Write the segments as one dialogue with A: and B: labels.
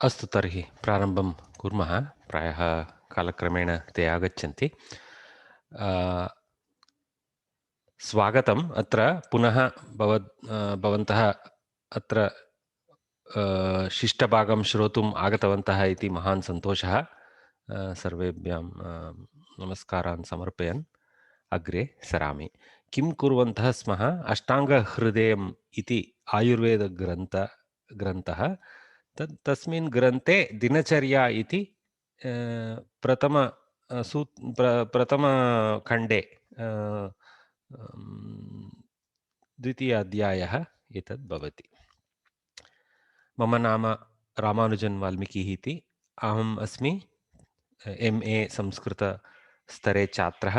A: अस्तु तर्हि प्रारम्भं कुर्मः। प्रायः कालक्रमेण ते आगच्छन्ति। स्वागतम् अत्र पुनः भवन्तः अत्र शिष्टभागं श्रोतुम् आगतवन्तः इति महान् सन्तोषः। सर्वेभ्यां नमस्कारान् समर्पयन् अग्रे सरामि। किं कुर्वन्तः स्मः? अष्टाङ्गहृदयम् इति ग्रन्थः तस्मिन् ग्रन्थे दिनचर्या इति प्रथम प्रथमखण्डे द्वितीय अध्यायः एतद् भवति। मम नाम रामानुजन् वाल्मीकिः इति। अहम् अस्मि MA संस्कृतस्तरे छात्रः।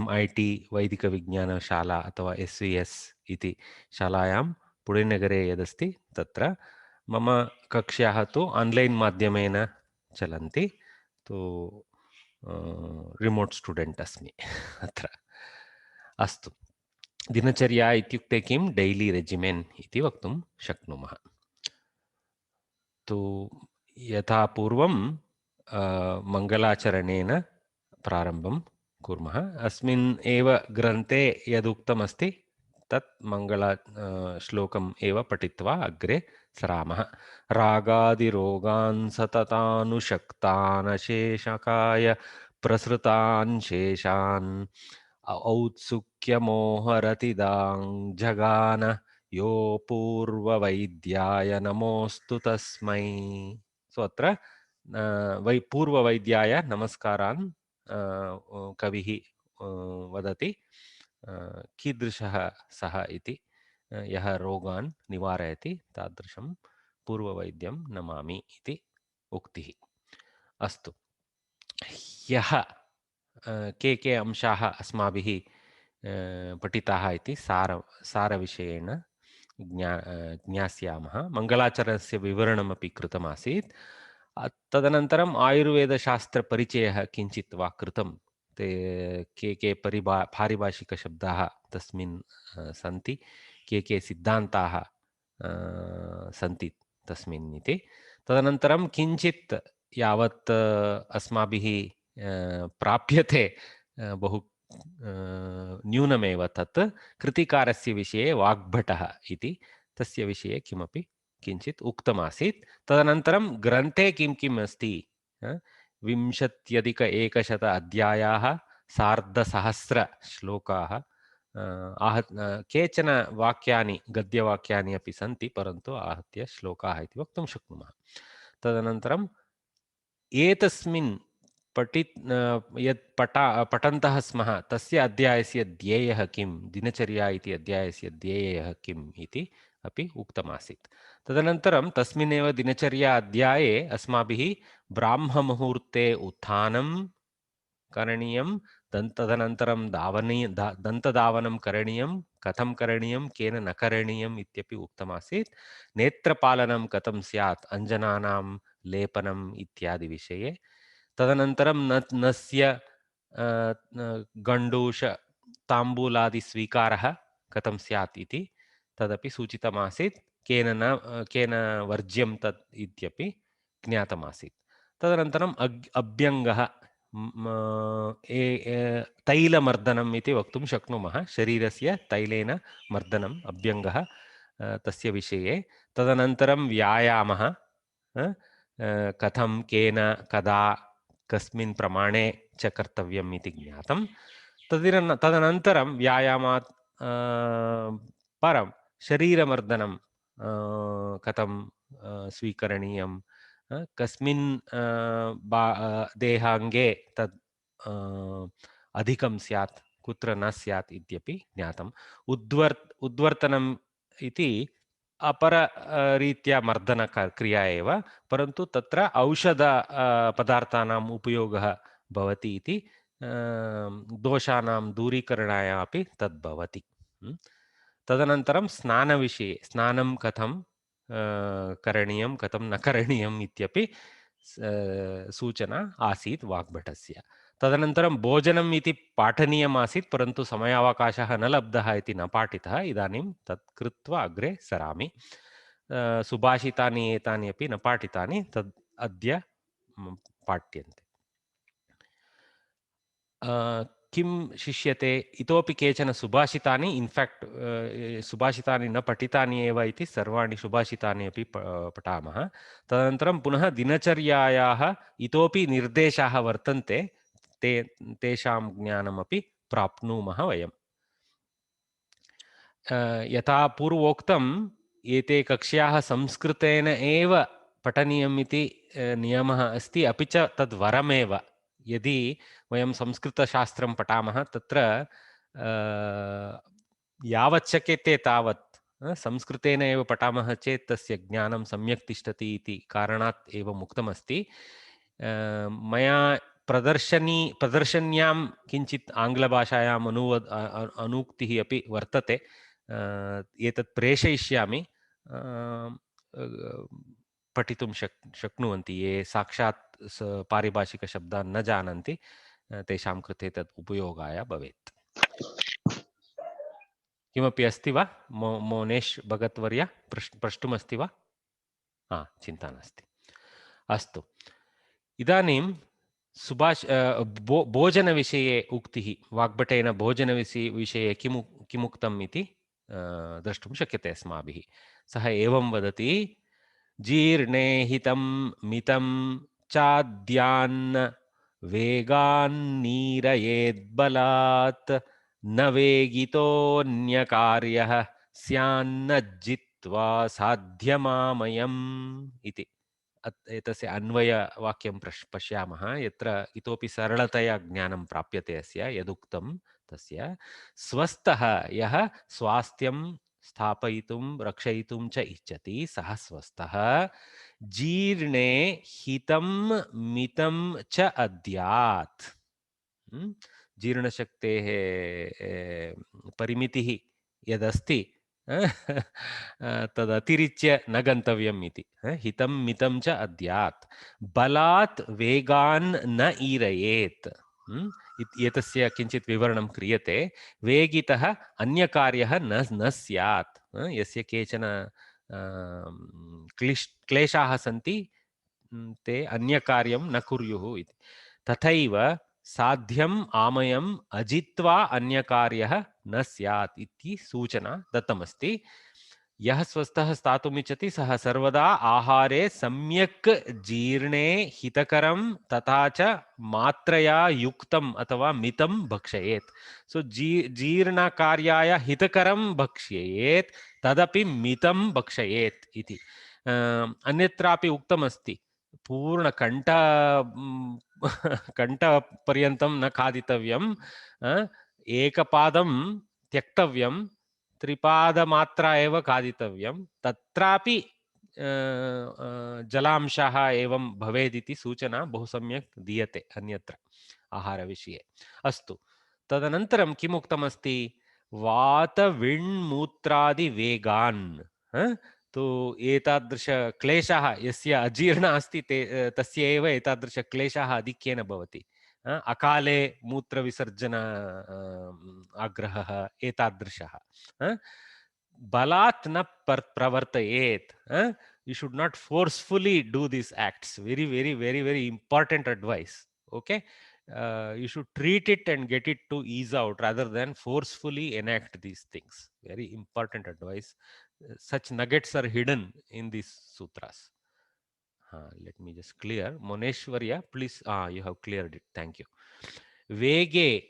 A: MIT वैदिकविज्ञानशाला अथवा SVS इति शालायां पुणेनगरे यदस्ति तत्र मम कक्ष्याः तु आन्लैन् माध्यमेन चलन्ति। तु रिमोट् स्टुडेण्ट् अस्मि अत्र। अस्तु, दिनचर्या इत्युक्ते किं? डैली रेजिमेन् इति वक्तुं शक्नुमः। तु यथा पूर्वं मङ्गलाचरणेन प्रारम्भं कुर्मः। अस्मिन् एव ग्रन्थे यदुक्तमस्ति तत् श्लोकम् एव पठित्वा अग्रे सरामः। रागादिरोगान् सततानुषक्तान् अशेषकाय प्रसृतान् शेषान् औत्सुक्यमोहरतिदां जगान यो पूर्ववैद्याय नमोऽस्तु तस्मै। सो अत्र पूर्ववैद्याय नमस्कारान् कविः वदति। कीदृशः सः इति, यः रोगान् निवारयति तादृशं पूर्ववैद्यं नमामि इति उक्तिः। अस्तु, ह्यः के अंशाः अस्माभिः पठिताः इति सारविषयेण ज्ञास्यामः। मङ्गलाचरणस्य विवरणमपि कृतमासीत्। तदनन्तरम् आयुर्वेदशास्त्रपरिचयः किञ्चित् वा कृतं। ते के पारिभाषिकशब्दाः तस्मिन् सन्ति, के सिद्धान्ताः सन्ति तस्मिन् इति। तदनन्तरं किञ्चित् यावत् अस्माभिः प्राप्यते बहु न्यूनमेव तत् कृतिकारस्य विषये वाग्भटः इति, तस्य विषये किमपि किञ्चित् उक्तमासीत्। तदनन्तरं ग्रन्थे किं किम् अस्ति, 20,100 अध्यायाः, 1,500 श्लोकाः, केचन वाक्यानि गद्यवाक्यानि अपि सन्ति, परन्तु आहत्य श्लोकाः इति वक्तुं शक्नुमः। तदनन्तरम् एतस्मिन् यत् पठन्तः स्मः तस्य अध्यायस्य ध्येयः किं, दिनचर्या इति अध्यायस्य ध्येयः किम् इति अपि उक्तमासीत्। तदनन्तरं तस्मिन्नेव दिनचर्या अध्याये अस्माभिः ब्राह्ममुहूर्ते उत्थानं करणीयं, तदनन्तरं दन्तधावनं करणीयं, कथं करणीयं, केन न करणीयम् इत्यपि उक्तमासीत्। नेत्रपालनं कथं स्यात्, अञ्जनानां लेपनम् इत्यादि विषये। तदनन्तरं नस्य गण्डूष ताम्बूलादिस्वीकारः कथं स्यात् इति तदपि सूचितमासीत्। केन वर्ज्यं तत् इत्यपि ज्ञातमासीत्। तदनन्तरम् अभ्यङ्गः, तैलमर्दनम् इति वक्तुं शक्नुमः। शरीरस्य तैलेन मर्दनम् अभ्यङ्गः, तस्य विषये। तदनन्तरं व्यायामः, कथं, केन, कदा, कस्मिन् प्रमाणे च कर्तव्यम् इति ज्ञातं। तदनन्तरं व्यायामात् परं शरीरमर्दनं कथं स्वीकरणीयं, कस्मिन् देहाङ्गे तद् अधिकं स्यात्, कुत्र न स्यात् इत्यपि ज्ञातम्। उद्वर्तनम् इति रीत्या मर्दनक्रिया एव, परन्तु तत्र औषध पदार्थानाम् उपयोगः भवति इति, दोषाणां दूरीकरणाय अपि तद् भवति। तदनन्तरं स्नानविषये, स्नानं कथं करणीयं, कथं न करणीयम् इत्यपि सूचना आसीत् वाग्भटस्य। तदनन्तरं भोजनम् इति पाठनीयम् आसीत्, परन्तु समयावकाशः न लब्धः इति न पाठितः। इदानीं तत् कृत्वा अग्रे सरामि। सुभाषितानि एतानि अपि न पाठितानि, तद् अद्य पाठ्यन्ते। किं शिष्यते, इतोपि केचन सुभाषितानि, इन्फैक्ट् सुभाषितानि न पठितानि एव इति सर्वाणि सुभाषितानि अपि पठामः। तदनन्तरं पुनः दिनचर्यायाः इतोपि निर्देशाः वर्तन्ते, तेषां ज्ञानमपि प्राप्नुमः वयम्। यथा पूर्वोक्तम्, एते कक्ष्याः संस्कृतेन एव पठनीयम् इति नियमः अस्ति, अपि च तद् वरमेव। यदि वयं संस्कृतशास्त्रं पठामः, तत्र यावत् शक्यते तावत् संस्कृतेन एव पठामः चेत् तस्य ज्ञानं सम्यक् तिष्ठति इति कारणात् एव उक्तमस्ति। मया प्रदर्शन्यां किञ्चित् आङ्ग्लभाषायाम् अनुक्तिः अपि वर्तते, एतत् प्रेषयिष्यामि, पठितुं शक्नुवन्ति ये साक्षात् पारिभाषिकशब्दान् न जानन्ति, तेषां कृते तत् उपयोगाय भवेत्। किमपि अस्ति वा मोनेश भगतवर्य, प्रष्टुमस्ति वा? चिन्ता नास्ति। अस्तु, इदानीं भोजनविषये उक्तिः, वाग्भटेन भोजनविषये किमुक्तम् इति द्रष्टुं शक्यते अस्माभिः। सः एवं वदति, जीर्णे हितं मितं चाद्यान्न वेगान्नीरयेद्बलात् न वेगितोऽन्यकार्यः स्यान्न जित्वा साध्यमामयम् इति। एतस्य अन्वयवाक्यं पश्यामः, यत्र इतोपि सरलतया ज्ञानं प्राप्यते अस्य यदुक्तं तस्य। स्वस्थः यः स्वास्थ्यं स्थापयितुं रक्षयितुं च इच्छति सः स्वस्थः। जीर्णे हितं मितं च अद्यात्। जीर्णशक्तेः परिमितिः यदस्ति तदतिरिच्य न गन्तव्यम् इति। हितं मितं च अद्यात्, बलात् वेगान् न ईरयेत्। एतस्य किञ्चित् विवरणं क्रियते। वेगितः अन्यकार्यः न स्यात्। यस्य केचन क्लेशाः सन्ति, ते अन्यकार्यं न कुर्युः इति। तथैव साध्यम् आमयम् अजित्वा अन्यकार्यः न स्यात् इति सूचना दत्तमस्ति। यः स्वस्थः स्थातुमिच्छति सः सर्वदा आहारे सम्यक् जीर्णे हितकरं तथा च मात्रया युक्तम् अथवा मितं भक्षयेत्। सो जीर्णकार्याय हितकरं भक्ष्येत्, तदपि मितं भक्षयेत् इति। अन्यत्रापि उक्तमस्ति, कण्ठपर्यन्तं न खादितव्यं, एकपादं त्यक्तव्यं, त्रिपादमात्रा एव खादितव्यं, तत्रापि जलांशः एवं भवेदिति सूचना बहु सम्यक् दीयते अन्यत्र आहारविषये। अस्तु, तदनन्तरं किम् उक्तमस्ति? वातविण्मूत्रादिवेगान्। तु एतादृशक्लेशाः, यस्य अजीर्ण अस्ति तस्य एव एतादृशक्लेशाः आधिक्येन भवति। अकाले मूत्रविसर्जन आग्रहः एतादृशः। बलात् न प्रवर्तयेत्। You should not forcefully do these acts. Very, very, very, very important advice. Okay, you should treat it and get it to ease out rather than forcefully enact these things. Very important advice. Such nuggets are hidden in these sutras. Let me just clear. Moneshwarya, please. You have cleared it. Thank you. Vege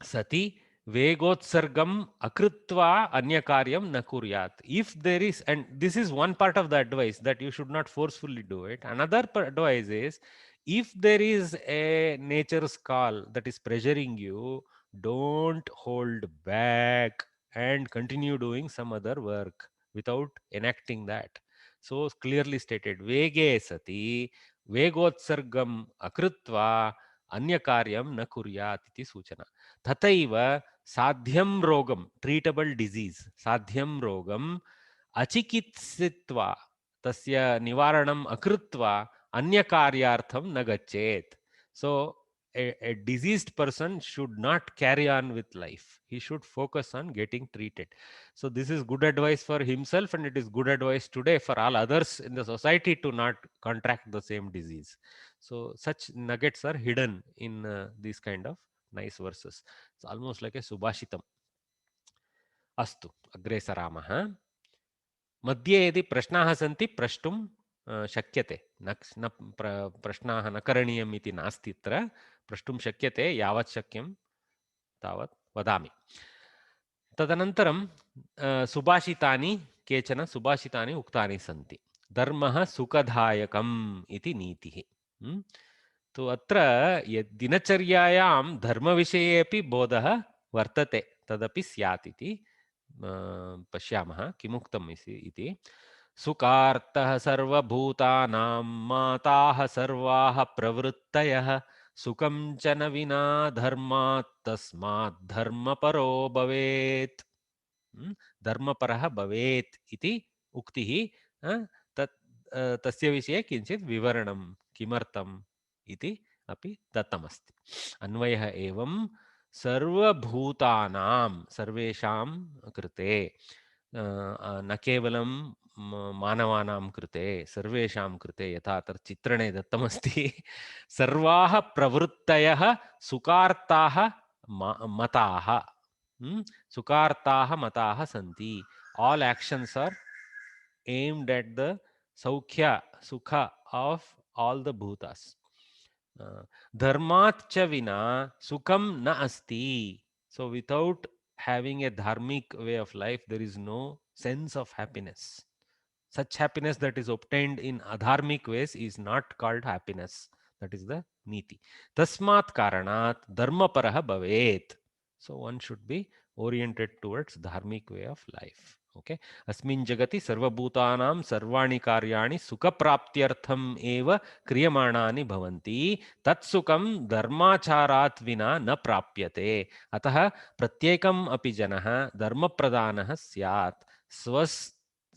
A: sati vegotsargam akrutva anyakaryam na kuryat. If there is, and this is one part of the advice, that you should not forcefully do it. Another advice is, if there is a nature's call that is pressuring you, don't hold back and continue doing some other work without enacting that. So clearly stated, vege sati vegotsargam akrutva अन्यकार्यं न कुर्यात् इति सूचना। तथैव साध्यं रोगं, treatable disease, साध्यं रोगं अचिकित्सित्वा तस्य निवारणम् अकृत्वा अन्यकार्यार्थं न गच्छेत्। सो a diseased person should not carry on with life. He should focus on getting treated. So this is good advice for himself, and it is good advice today for all others in the society to not contract the same disease. So such nuggets are hidden in these kind of nice verses. It's almost like a subhashitam. Astu agre saraमः. मध्ये यदि प्रश्नाः सन्ति प्रष्टुं शक्यते. न प्रश्नाः न करणीयम् इति नास्ति अत्र. प्रष्टुं शक्यते, यावत् शक्यं तावत् वदामि. तदनन्तरं सुभाषितानि, केचन सुभाषितानि उक्तानि सन्ति. धर्मः सुखदायकम् इति नीतिः. तु अत्र दिनचर्यायां धर्मविषये अपि बोधः वर्तते, तदपि स्यात् इति पश्यामः किमुक्तम् इति. सुखार्तः सर्वभूतानां माताः सर्वाः प्रवृत्तयः सुखं च न विना धर्मात् तस्मात् धर्मपरो भवेत्. धर्मपरः भवेत् इति उक्तिः. तत् तस्य विषये किञ्चित् विवरणं किमर्थम् इति अपि दत्तमस्ति. अन्वयः एवं सर्वभूतानां सर्वेषां कृते, न केवलं मानवानां कृते, सर्वेषां कृते, यथा अत्र चित्रणे दत्तमस्ति. सर्वाः प्रवृत्तयः सुखार्ताः मताः. सुखार्ताः मताः सन्ति. All actions are aimed at the saukhya, sukha of all the bhutas. Dharmat cha vina sukham na asti. So without having a dharmic way of life, there is no sense of happiness. Such happiness that is obtained in adharmic ways is not called happiness. That is the niti. Tasmat karanat dharmaparaha bhavet. So one should be oriented towards dharmic way of life. Okay. अस्मिन् जगति सर्वभूतानां सर्वाणि कार्याणि सुखप्राप्त्यर्थम् एव क्रियमाणानि भवन्ति. तत्सुखं धर्माचारात् विना न प्राप्यते. अतः प्रत्येकम् अपि जनः धर्मप्रधानः स्यात्.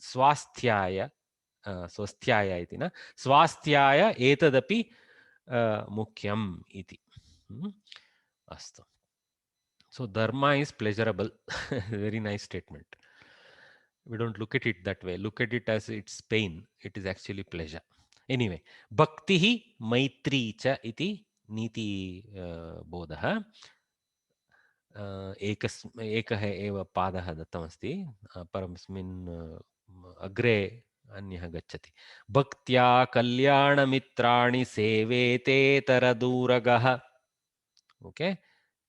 A: स्वास्थ्याय, स्वस्थ्याय इति न, स्वास्थ्याय एतदपि मुख्यम् इति. अस्तु. So dharma is pleasurable. Very nice statement. We don't look at it that way. Look at it as it's pain. It is actually pleasure. Anyway, bhaktihi maitri cha iti niti bodhah. एकः एव पादः दत्तमस्ति, परस्मिन् अग्रे अन्यः गच्छति. भक्त्या कल्याणमित्राणि सेवेते तरदूरगः. Okay.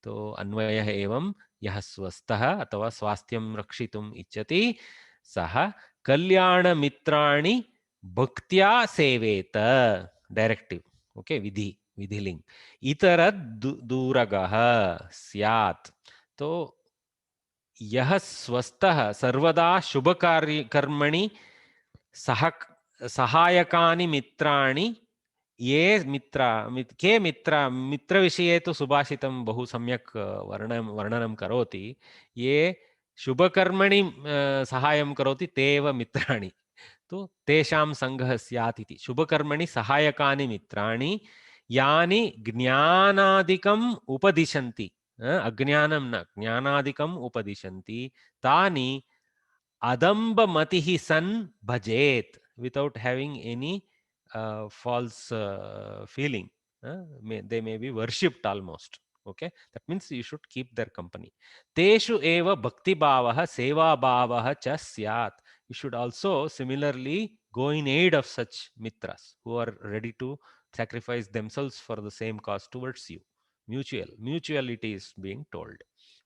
A: तो अन्वयः एवं, यः स्वस्थः अथवा स्वास्थ्यं रक्षितुम् इच्छति सः कल्याणमित्राणि भक्त्या सेवेत. डायरेक्टिव. ओके. विधिलिंग. इतर दूरगः स्यात्. तो यः स्वस्थः सर्वदा शुभकार्यकर्मणि सहायकानि मित्राणि, ये के मित्र विषये तो सुभाषितं बहु सम्यक् वर्णनं करोति. ये शुभकर्मणि सहायं करोति ते एव मित्राणि. तो तेषां संगः स्यात् इति. शुभकर्मणि सहायकानि मित्राणि यानि ज्ञानादिकम् उपदिशन्ति. अज्ञानं न, ज्ञानादिकम् उपदिशन्ति. तानि अदम्बमतिः सन् भजेत्. Without having any false feeling. They may be worshipped almost. Okay. That means you should keep their company. Teshu eva bhakti bhavah seva bhavah cha syat. You should also similarly go in aid of such mitras who are ready to sacrifice themselves for the same cause towards you. Mutuality is being told.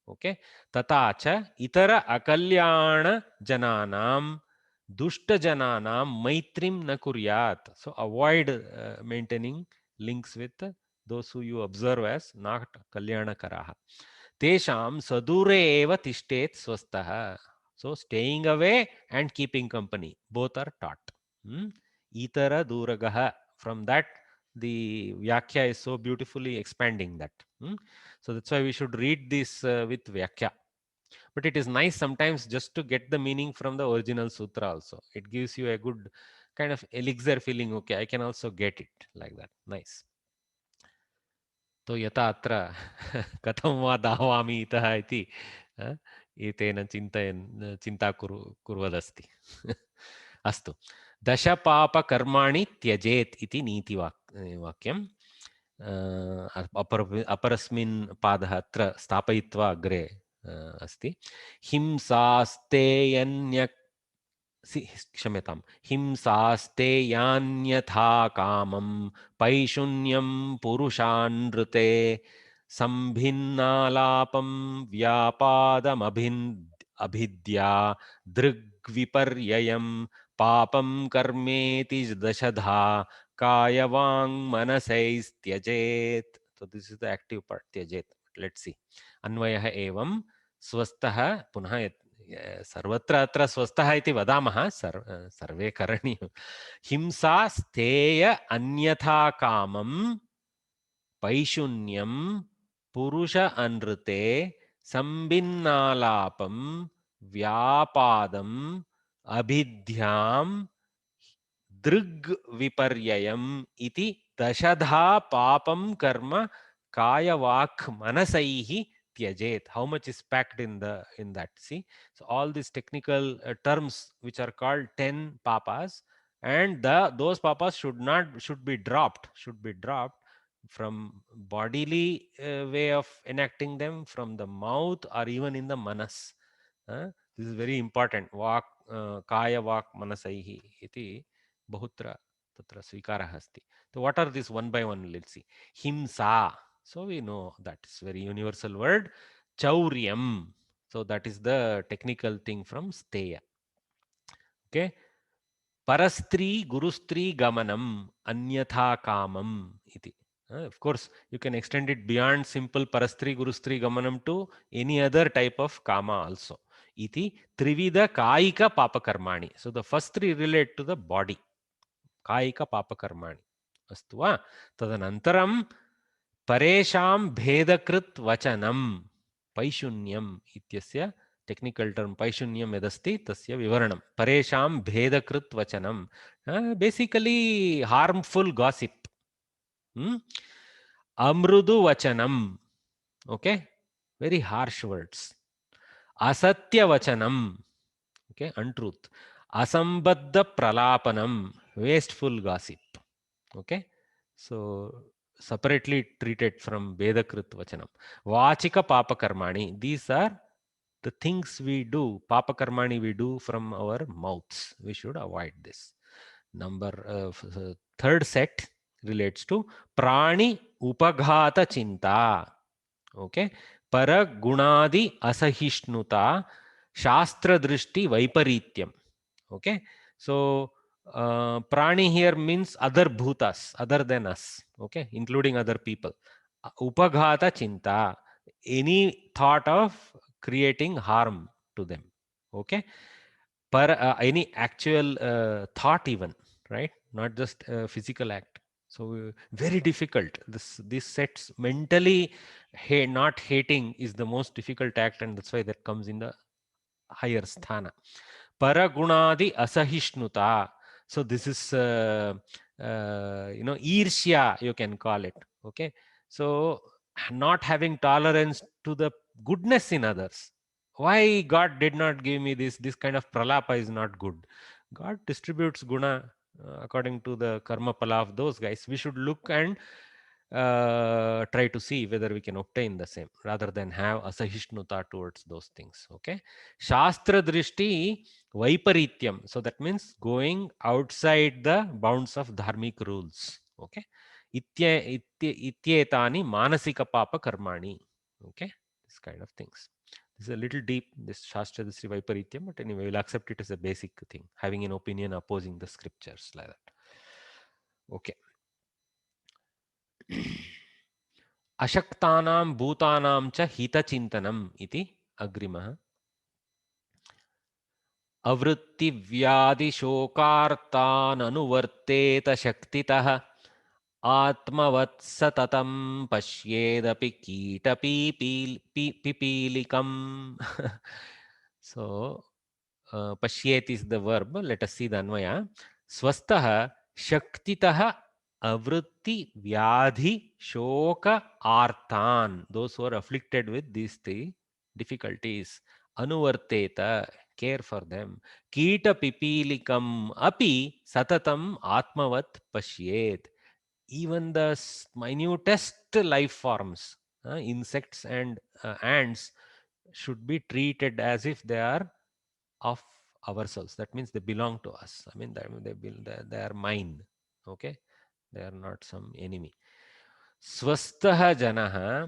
A: Okay. Tata cha itara akalyan jananam दुष्ट जनानां मैत्रीं न कुर्यात्. So avoid maintaining links with those who you observe as not kalyanakaraha. तेषां सदूरे एव तिष्ठेत् स्वस्थः. So staying away and keeping company, both are taught. Itara duragaha. From that the Vyakya is so beautifully expanding that. So that's why we should read this with Vyakya. But it is nice sometimes just to get the meaning from the original sutra also. It gives you a good kind of elixir feeling. Okay, I can also get it like that. Nice. तो यथा अत्र कथं वा धावामि इतः इति एतेन चिन्ता कुर्वदस्ति अस्तु दशपापकर्माणि त्यजेत् इति वाक्यम् अपरस्मिन् पादः अत्र स्थापयित्वा अग्रे अस्ति हिंसास्तेयन्य क्षम्यतां हिंसास्ते यान्यथा कामं पैशून्यं पुरुषानृते संभिन्नालापं अभिद्या दृग्विपर्ययं पापं कर्मेति दशधा कायवाङ्मनसैस्त्यजेत्. So this is the active part, त्यजेत्. Let's see. अन्वयः एवं स्वस्थः पुनः सर्वत्र अत्र स्वस्थः इति वदामः सर्वे करणीयं हिंसा स्थेय अन्यथा कामं पैशून्यं पुरुष अनृते संबिन्नालापं व्यापादम् अभिध्यां दृग् विपर्ययम् इति दशधा पापं कर्म कायवाक् मनसैः त्यजेत. How much is packed in that? See, so all these technical terms which are called 10 papas, and those papas should be dropped from bodily way of enacting them, from the mouth, or even in the manas. This is very important. Kaya vak manasaihi iti bahutra tatra svikarah asti. So what are these one by one? Let's see. Himsa. So we know that is very universal word. Chauryam. So that is the technical thing from steya. Okay. Parastri gurustri gamanam anyatha kamam iti. Of course, you can extend it beyond simple parastri gurustri gamanam to any other type of kama also. Iti trivida kaika papakarmani. So the first three relate to the body. Kaika papakarmani. Astu va? Tadanantaram परेषां भेदकृत वचनम पैशून्यम इत्यस्य technical term पैशून्यम यदस्ति तस्य विवरणम परेषां भेदकृत वचनम basically harmful gossip अमृदु वचनम okay very harsh words असत्य वचनम okay untruth असंबद्ध प्रलापनम wasteful gossip okay so separately treated from Vedakrit Vachanam. Vachika Papakarmani. These are the things we do. Papakarmani we do from our mouths. We should avoid this. Third set relates to Prani Upaghata Chinta. Okay. Paragunadi Asahishnuta Shastra Drishti Vaiparityam. Okay. So prani here means other bhutas, other than us, okay, including other people. Upaghata chinta, any thought of creating harm to them, okay. Any actual thought even, right? Not just a physical act. So very difficult. This sets mentally not hating is the most difficult act, and that's why that comes in the higher sthana. Paragunadi asahishnuta. So this is irshya, you can call it. Okay. So not having tolerance to the goodness in others. Why God did not give me this? This kind of pralapa is not good. God distributes guna according to the karma pala of those guys. We should look and try to see whether we can obtain the same rather than have asahishnuta towards those things. Okay. Shastra drishti vaiparityam. So that means going outside the bounds of dharmic rules. Okay. Ityetani manasika papa karmani. Okay. This kind of things. This is a little deep, this Shastra Drishti Vaiparityam, but anyway, we'll accept it as a basic thing, having an opinion opposing the scriptures like that. Okay. अशक्तानां भूतानां च हितचिन्तनम् इति अग्रिमः अवृत्तिव्याधिशोकार्ताननुवर्तेत शक्तितः आत्मवत् सततं पश्येदपि कीटपीपीलिकम्. So पश्येत् is the verb. Let us see the अन्वय. स्वस्थः शक्तितः avritti, vyadhi, shoka, artan. Those who are afflicted with these three difficulties. Anuvarteta, care for them. Kita pipilikam api satatam atmavat pashyet. Even the minutest life forms, insects and ants, should be treated as if they are of ourselves. That means they belong to us. I mean, they are mine. Okay, they are not some enemy. स्वस्थः जनः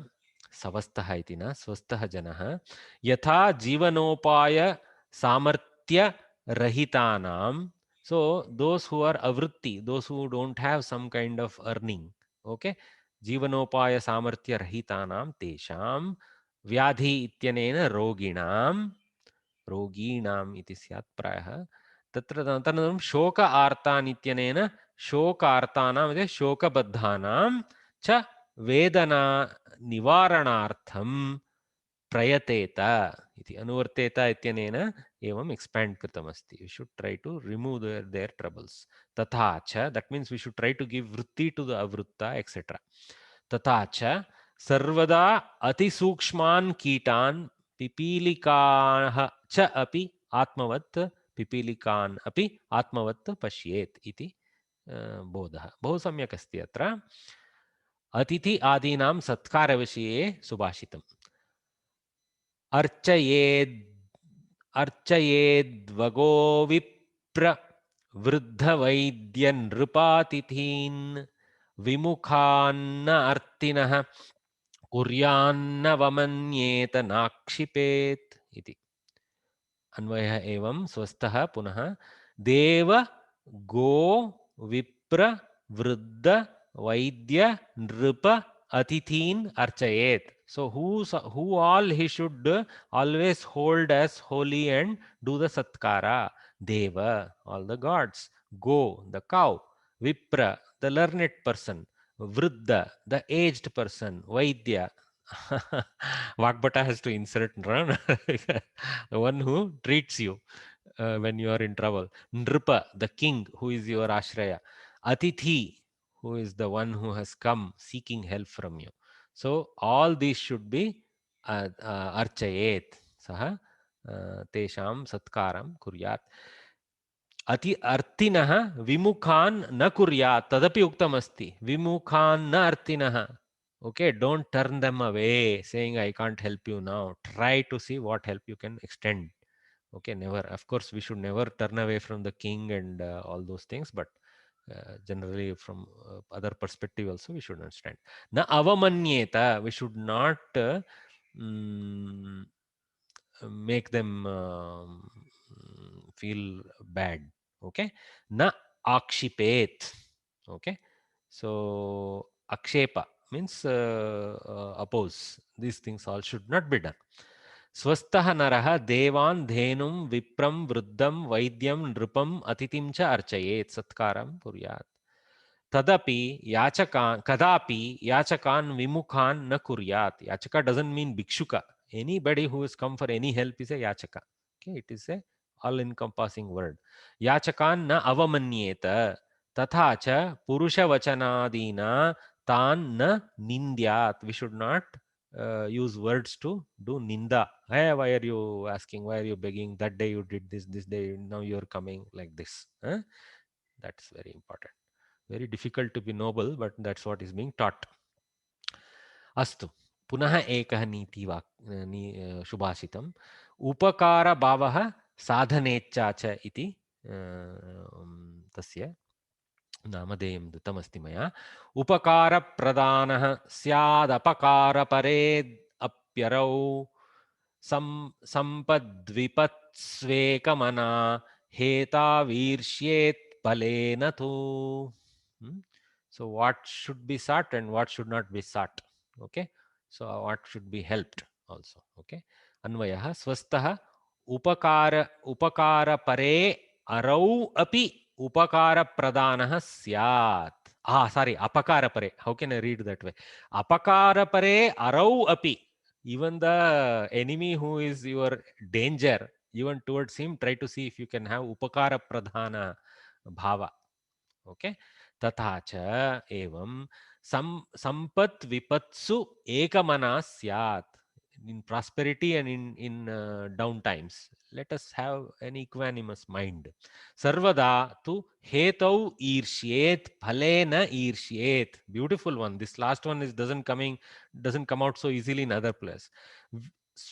A: स्वस्थः इति न स्वस्थः जनः यथा जीवनोपाय सामर्थ्य रहितानां, so those who are avritti, those who don't have some kind of earning, okay, जीवनोपाय सामर्थ्य रहितानां तेषां व्याधि इत्यनेन रोगिणां रोगीणाम् इति स्यात् प्रायः तत्र तदनन्तरं शोक आर्तान् इत्यनेन शोकार्तानाम् इति शोकबद्धानां च वेदना निवारणार्थं प्रयतेत इति अनुवर्तेत इत्यनेन एवम् एक्सपेंड कृतमस्ति. We should try to remove their troubles. तथा च, that means we should try to give vritti to the avritta, etc. तथा च सर्वदा अतिसूक्ष्मान् कीटान् पिपीलिकाः च अपि आत्मवत् पिपीलिकान् अपि आत्मवत् पश्येत् इति बोधः. बहु सम्यक् अस्ति अत्र. अतिथि आदीनां सत्कारविषये सुभाषितम्. अर्चयेद् अर्चयेद्वगो विप्र वृद्धवैद्यनृपातिथीन् विमुखान्न अर्तिनः कुर्यान्न वमन्येत नाक्षिपेत् इति. अन्वयः एवं स्वस्थः पुनः देव गो विप्र वृद्ध वैद्य नृप अतिथीन् अर्चयेत्. So who all he should always hold as holy and do the satkara. Deva, all the gods. Go, the cow. Vipra, the learned person. Vriddha, the aged person. Vaidya. Vagbata has to insert the one who treats you when you are in trouble. Nripa, the king who is your ashraya. Atithi, who is the one who has come seeking help from you. So all these should be archayet. Saha tesham satkaram kuryat. अति अर्तिनः विमुखान् न कुर्यात् तदपि उक्तमस्ति. विमुखान् न अर्तिनः. Okay, don't turn them away saying I can't help you now. Try to see what help you can extend. Okay, never, of course we should never turn away from the king and all those things, but generally from other perspective also we should understand. Na avamanyeta, we should not mm, make them feel bad. Okay, na akshipet. Okay, so akshepa means oppose. These things all should not be done. स्वस्थः नरः देवान् धेनुं विप्रं वृद्धं वैद्यं नृपं अतिथिं च अर्चयेत् सत्कारं कुर्यात्. तदपि याचकान् कदापि याचकान् विमुखान् न कुर्यात्. याचका doesn't mean भिक्षुक. Anybody who has come for any help is a yachaka. Okay, it is a all encompassing word. याचकान् न अवमन्येत. तथा च पुरुषवचनादीना तान् न निन्द्यात्. We should not use words to do ninda. Hey, why are you asking? Why are you begging? That day you did this, this day now you are coming like this. Huh? That's very important. Very difficult to be noble, but that's what is being taught. अस्तु, पुनः एकः सुभाषितम्. उपकारभावः साधनेच्छा च इति तस्य नामधेयं दत्तमस्ति मया. उपकारप्रदानः स्यादपकारपरे अप्यरौ सम्पद्विपत्स्वेकमना हेतावीर्ष्येत् फलेन तु. So what should be sought and what should not be sought. Okay, so what should be helped also. Okay, अन्वयः स्वस्थः उपकारपरे अरौ अपि उपकारप्रदानः स्यात्. Sorry, apakarapare. How can I read that way? Apakarapare arau api. Even the enemy who is your danger, even towards him, try to see if you can have upakara pradhana bhava. Okay. तथा च एवं संपत् विपत्सु एकमना स्यात्. In prosperity and in down times, let us have an equanimous mind. Sarvada tu hetau irshyet phale na irshyet. Beautiful one. This last one is doesn't come out so easily in other place.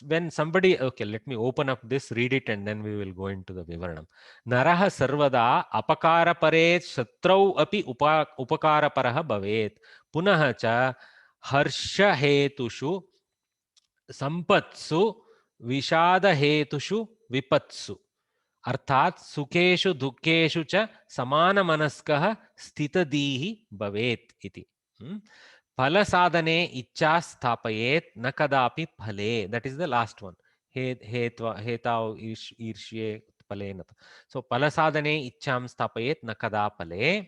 A: When somebody, okay, let me open up this, read it, and then we will go into the vivaranam. Naraha sarvada apakara paret shatrau api upakara paraha bhavet. Punaha cha harsha hetushu संपत्सु विषाद हेतुषु विपत्सु अर्थात सुखेषु दुखेषु च समान मनस्कः स्थितधीः भवेत् इति. फल साधने इच्छा स्थापयेत् न कदापि फले. दैट इज द लास्ट वन. हेताव ईर्ष्ये फले न. सो फल साधने इच्छां स्थापयेत् न कदा फले.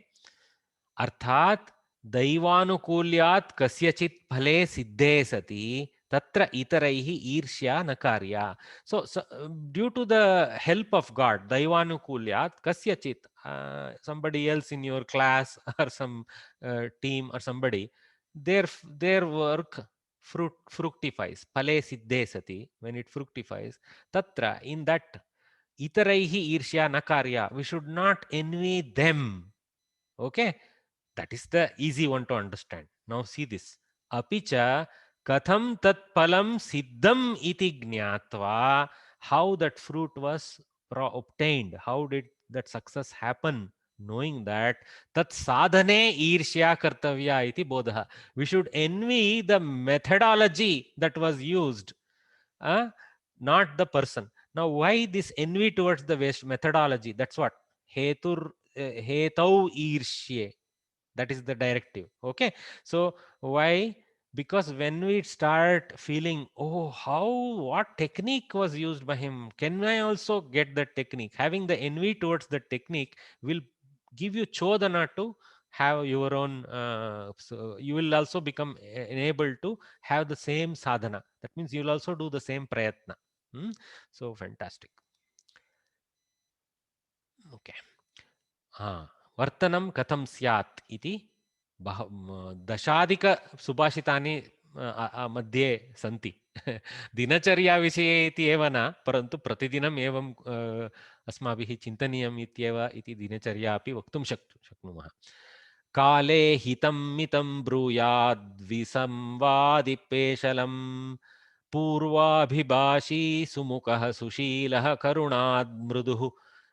A: अर्थात दैवानुकूल्यात् कस्यचित् फले सिद्धे सति तत्र इतरैः ईर्ष्या न कार्या. So due to the help of God, daivanukulyat kasyachit, somebody else in your class or some team or somebody, their work fructifies. Phale siddhe sati, when it fructifies, tatra, in that, itaraihi ईर्ष्या न कार्या, we should not envy them. Okay, that is the easy one to understand. Now see this. Apicha katham tat phalam siddham iti jnatva. How that fruit was obtained. How did that success happen? Knowing that, tat sadhane irshya kartavya iti bodha. We should envy the methodology that was used, not the person. Now, why this envy towards the waste methodology? That's what hetur hetau irshye. That is the directive. Okay, so why? Because when we start feeling, oh, how, what technique was used by him, can I also get that technique? Having the envy towards the technique will give you chodana to have your own, so you will also become enabled to have the same sadhana. That means you will also do the same prayatna. So fantastic. Okay. वर्तनं कथं स्यात् इति दशाधिकसुभाषितानि मध्ये सन्ति. दिनचर्याविषये इति एव न, परन्तु प्रतिदिनम् एवं अस्माभिः चिन्तनीयम् इत्येव इति दिनचर्या अपि वक्तुं शक्नुमः. काले हितं मितं ब्रूयाद् विसंवादिपेशलं पूर्वाभिभाषी सुमुखः सुशीलः करुणाद् मृदुः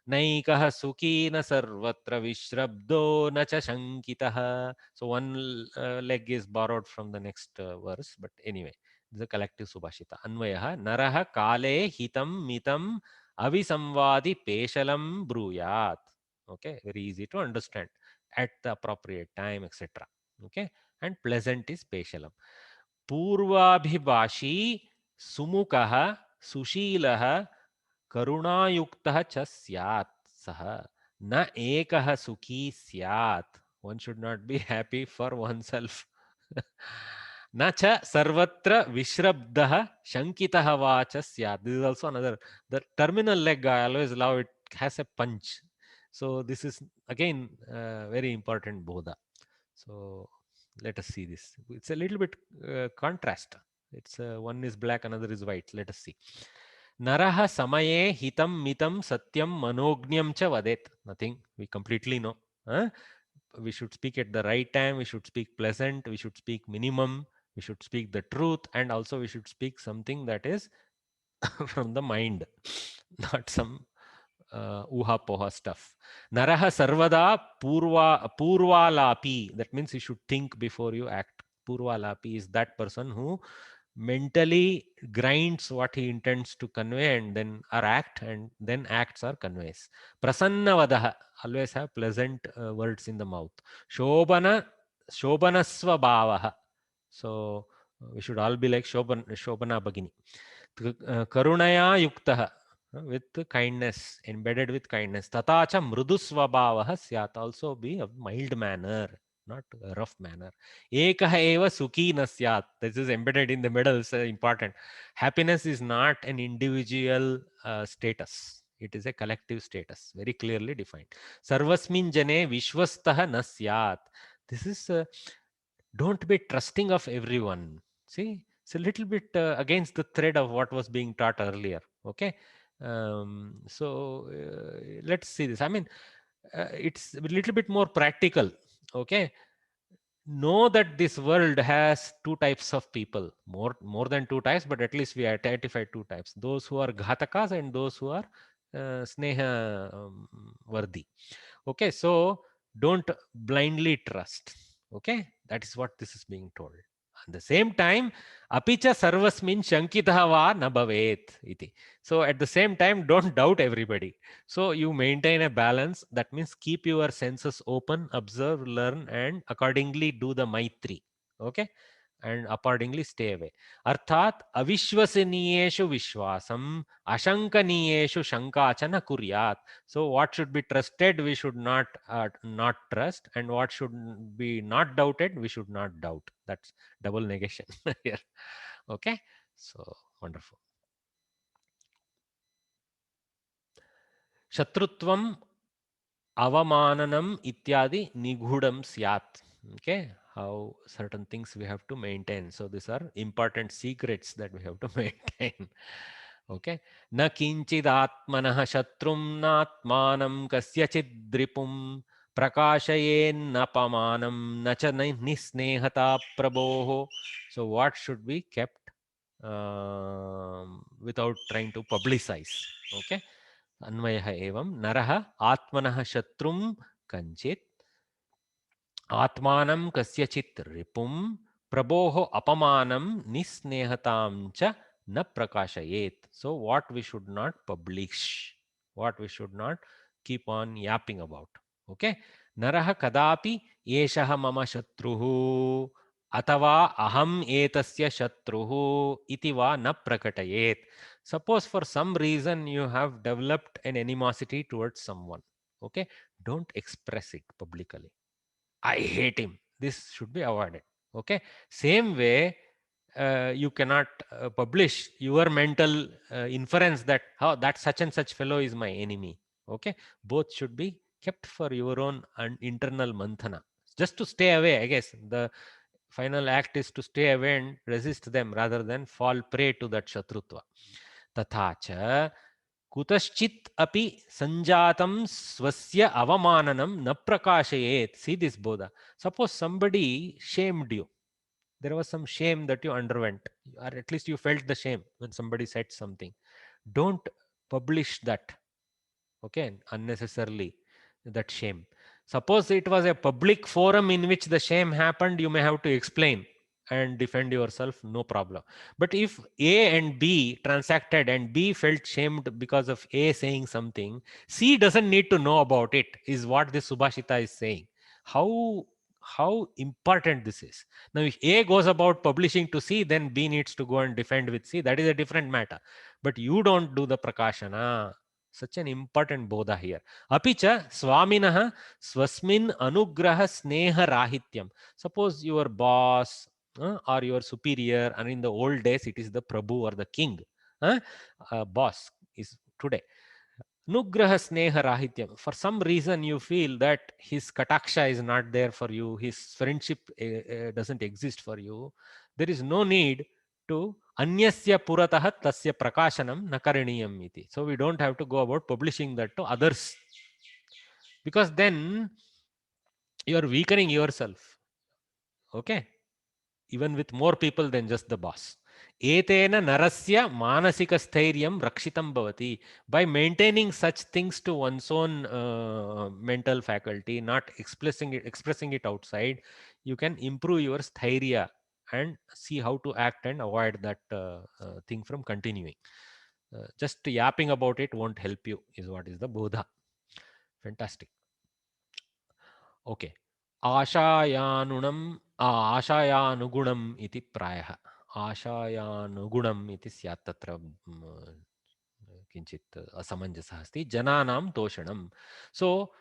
A: नैकः सुखी न सर्वत्र विश्रब्दो न च शङ्कितः. So one leg is borrowed from the next verse, but anyway, this is a collective subhashita. Anvayah narah kale hitam mitam avisamvadi peshalam bruyat. Okay, very easy to understand. At the appropriate time, etc. Okay, and pleasant is peshalam. Purvabhibashi sumukah sushilah करुणायुक्तः च स्यात् सः न एकः सुखी स्यात्. One should not be happy for oneself. न च सर्वत्र विश्रब्धः शङ्कितः वा च स्यात्. This is also another, the terminal leg, I always love it, has a punch. So this is again very important bodha. So let us see this. It's a little bit contrast. It's one is black, another is white. Let us see. Naraha samaye hitam mitam satyam manognyam cha vadet. Nothing. We completely know. We should speak at the right time. We should speak pleasant. We should speak minimum. We should speak the truth. And also we should speak something that is from the mind, not some uha poha stuff. Naraha sarvada purvalapi. That means you should think before you act. Purvalapi is that person who mentally grinds what he intends to convey and then or act, and then acts or conveys. Prasannavadaha, always have pleasant words in the mouth. Shobhanasva bhavaha. So we should all be like Shobhana Bhagini. Karunaya yuktaha, with kindness, embedded with kindness. Tatacha mrudusvabhavah syat, also be of mild manner, not a rough manner. Ekah eva sukhi na syat. This is embedded in the middle, so important. Happiness is not an individual status. It is a collective status, very clearly defined. Sarvasmin jane vishwastah na syat. This is don't be trusting of everyone. See, it's a little bit against the thread of what was being taught earlier. Okay. Let's see this. I mean, it's a little bit more practical. Okay. Know that this world has two types of people, more than two types, but at least we identified two types: those who are ghatakas and those who are sneha vardi. Okay, so don't blindly trust. Okay, that is what this is being told. At the same time, apicha sarvasmin shankitah va na bhavet iti. So at the same time, don't doubt everybody. So you maintain a balance. That means keep your senses open, observe, learn, and accordingly do the maitri. Okay, and accordingly stay away. Arthat avishwasaniyeshu vishwasam ashankaniyeshu shankachana kuryat. So what should be trusted, we should not trust, and what should be not doubted, we should not doubt. That's double negation here. Okay, so wonderful. Shatrutvam avamananam ityadi nigudam syat. Okay, how certain things we have to maintain. So these are important secrets that we have to maintain. Okay, na kinchidatmanah shatrum natmanam kasyachidripum prakashayennapamanam nacha nisnehata prabhoho. So what should be kept without trying to publicize? Okay, अन्वयः एवं नरः आत्मनः शत्रुं कञ्चित् आत्मानं कस्यचित् रिपुं प्रभोः अपमानं निस्नेहतां च न प्रकाशयेत्. So what we should not publish, what we should not keep on yapping about. Okay, नरः कदापि एषः मम शत्रुः अथवा अहम् एतस्य शत्रुः इति वा न प्रकटयेत्. Suppose for some reason you have developed an animosity towards someone. Okay, don't express it publicly. I hate him. This should be avoided. Okay. Same way, you cannot publish your mental inference that how that such and such fellow is my enemy. Okay. Both should be kept for your own internal manthana. Just to stay away, I guess. The final act is to stay away and resist them rather than fall prey to that shatrutva. Tathacha कुतश्चित् अपि संजातं स्वस्य अवमाननं न प्रकाशयेत्. See this bodha. Suppose somebody shamed you. There was some shame that you underwent, or at least you felt the shame when somebody said something. Don't publish that. Okay, unnecessarily, that shame. Suppose it was a public forum in which the shame happened, you may have to explain and defend yourself, no problem. But if A and B transacted and B felt shamed because of A saying something, C doesn't need to know about it, is what this Subhashita is saying. How important this is. Now if A goes about publishing to C, then B needs to go and defend with C. That is a different matter. But you don't do the prakashana. Such an important bodha here. Apicha swaminah swasmin anugraha sneha rahityam. Suppose your boss or your superior, and in the old days it is the prabhu or the king, boss is today. Nugraha sneha rahityam. For some reason you feel that his kataksha is not there for you, his friendship doesn't exist for you. There is no need to anyasya puratah tasya prakashanam nakaraniyam iti. So we don't have to go about publishing that to others, because then you are weakening yourself. Okay, even with more people than just the boss. Etena narasya manasika stairyam rakshitam bhavati. By maintaining such things to one's own mental faculty, not expressing it outside, you can improve your sthairya and see how to act and avoid that thing from continuing. Just yapping about it won't help you, is what is the bodha. Fantastic. Okay. आशायानुणम् आशायानुगुणम् इति प्रायः. आशायानुगुणम् इति स्यात् तत्र किञ्चित् असमञ्जसः अस्ति. जनानां तोषणम्. So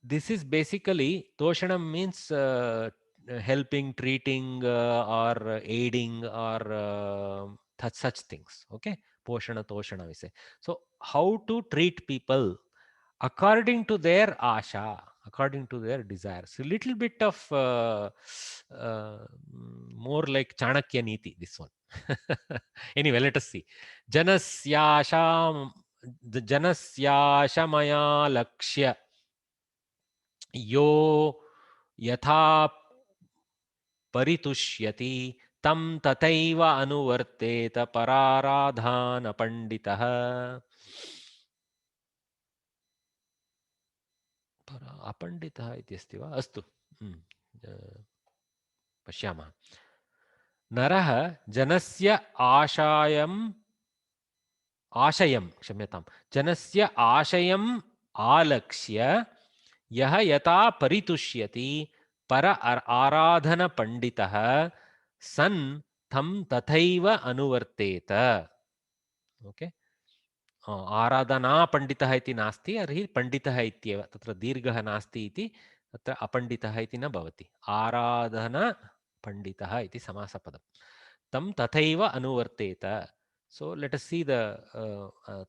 A: this is basically toshanam means helping, treating, or aiding, or such things. Okay, poshana toshana we say. So how to treat people according to their asha, according to their desires. A little bit of more like Chanakya Niti, this one. Anyway, let us see. Janasyasham, Janasyashamaya Lakshya Yo Yatha परितुष्यति तं तथैव अनुवर्तेत पराराधान पंडितः. अपण्डितः इति अस्ति वा? अस्तु, पश्यामः. नरः जनस्य क्षम्यतां, जनस्य आशयम् आलक्ष्य यः यथा परितुष्यति पर आराधन पंडितः सन् तं तथैव अनुवर्तेत. ओके, आराधना पंडितः इति नास्ति, तर्हि पंडितः इत्येव, तत्र दीर्घः नास्ति इति तत्र अपण्डितः इति न भवति. आराधन पंडितः इति समासपदं. तं तथैव अनुवर्तेत. So let us see the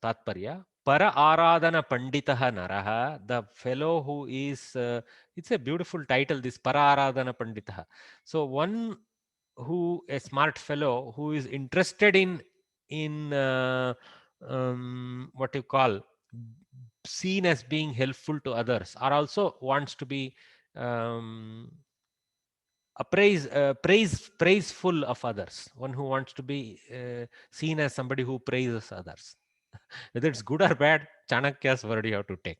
A: tatparya. Para aradhana panditah naraha, the fellow who is, it's a beautiful title, this para aradhana panditah. So one who, a smart fellow who is interested in what you call, seen as being helpful to others, or also wants to be praiseful of others, one who wants to be seen as somebody who praises others. Whether it's good or bad, Chanakya's word you have to take.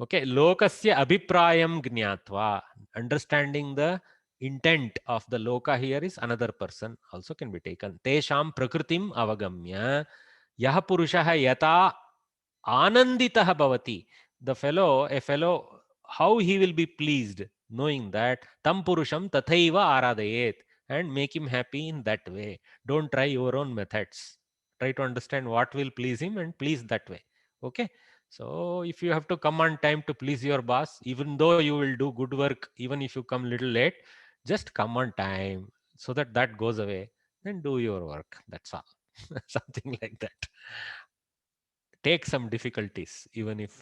A: Okay, lokasya abhiprayam gnatva, understanding the intent of the loka here is another person also can be taken. Tesham prakritim avagamya yah purushah yata ananditah bhavati, the fellow, a fellow, how he will be pleased knowing that tam purusham tathaiva aradayet, and make him happy in that way. Don't try your own methods. Try to understand what will please him and please that way. Okay, so if you have to come on time to please your boss, even though you will do good work, even if you come little late, just come on time so that that goes away. Then do your work, that's all. Something like that. Take some difficulties even if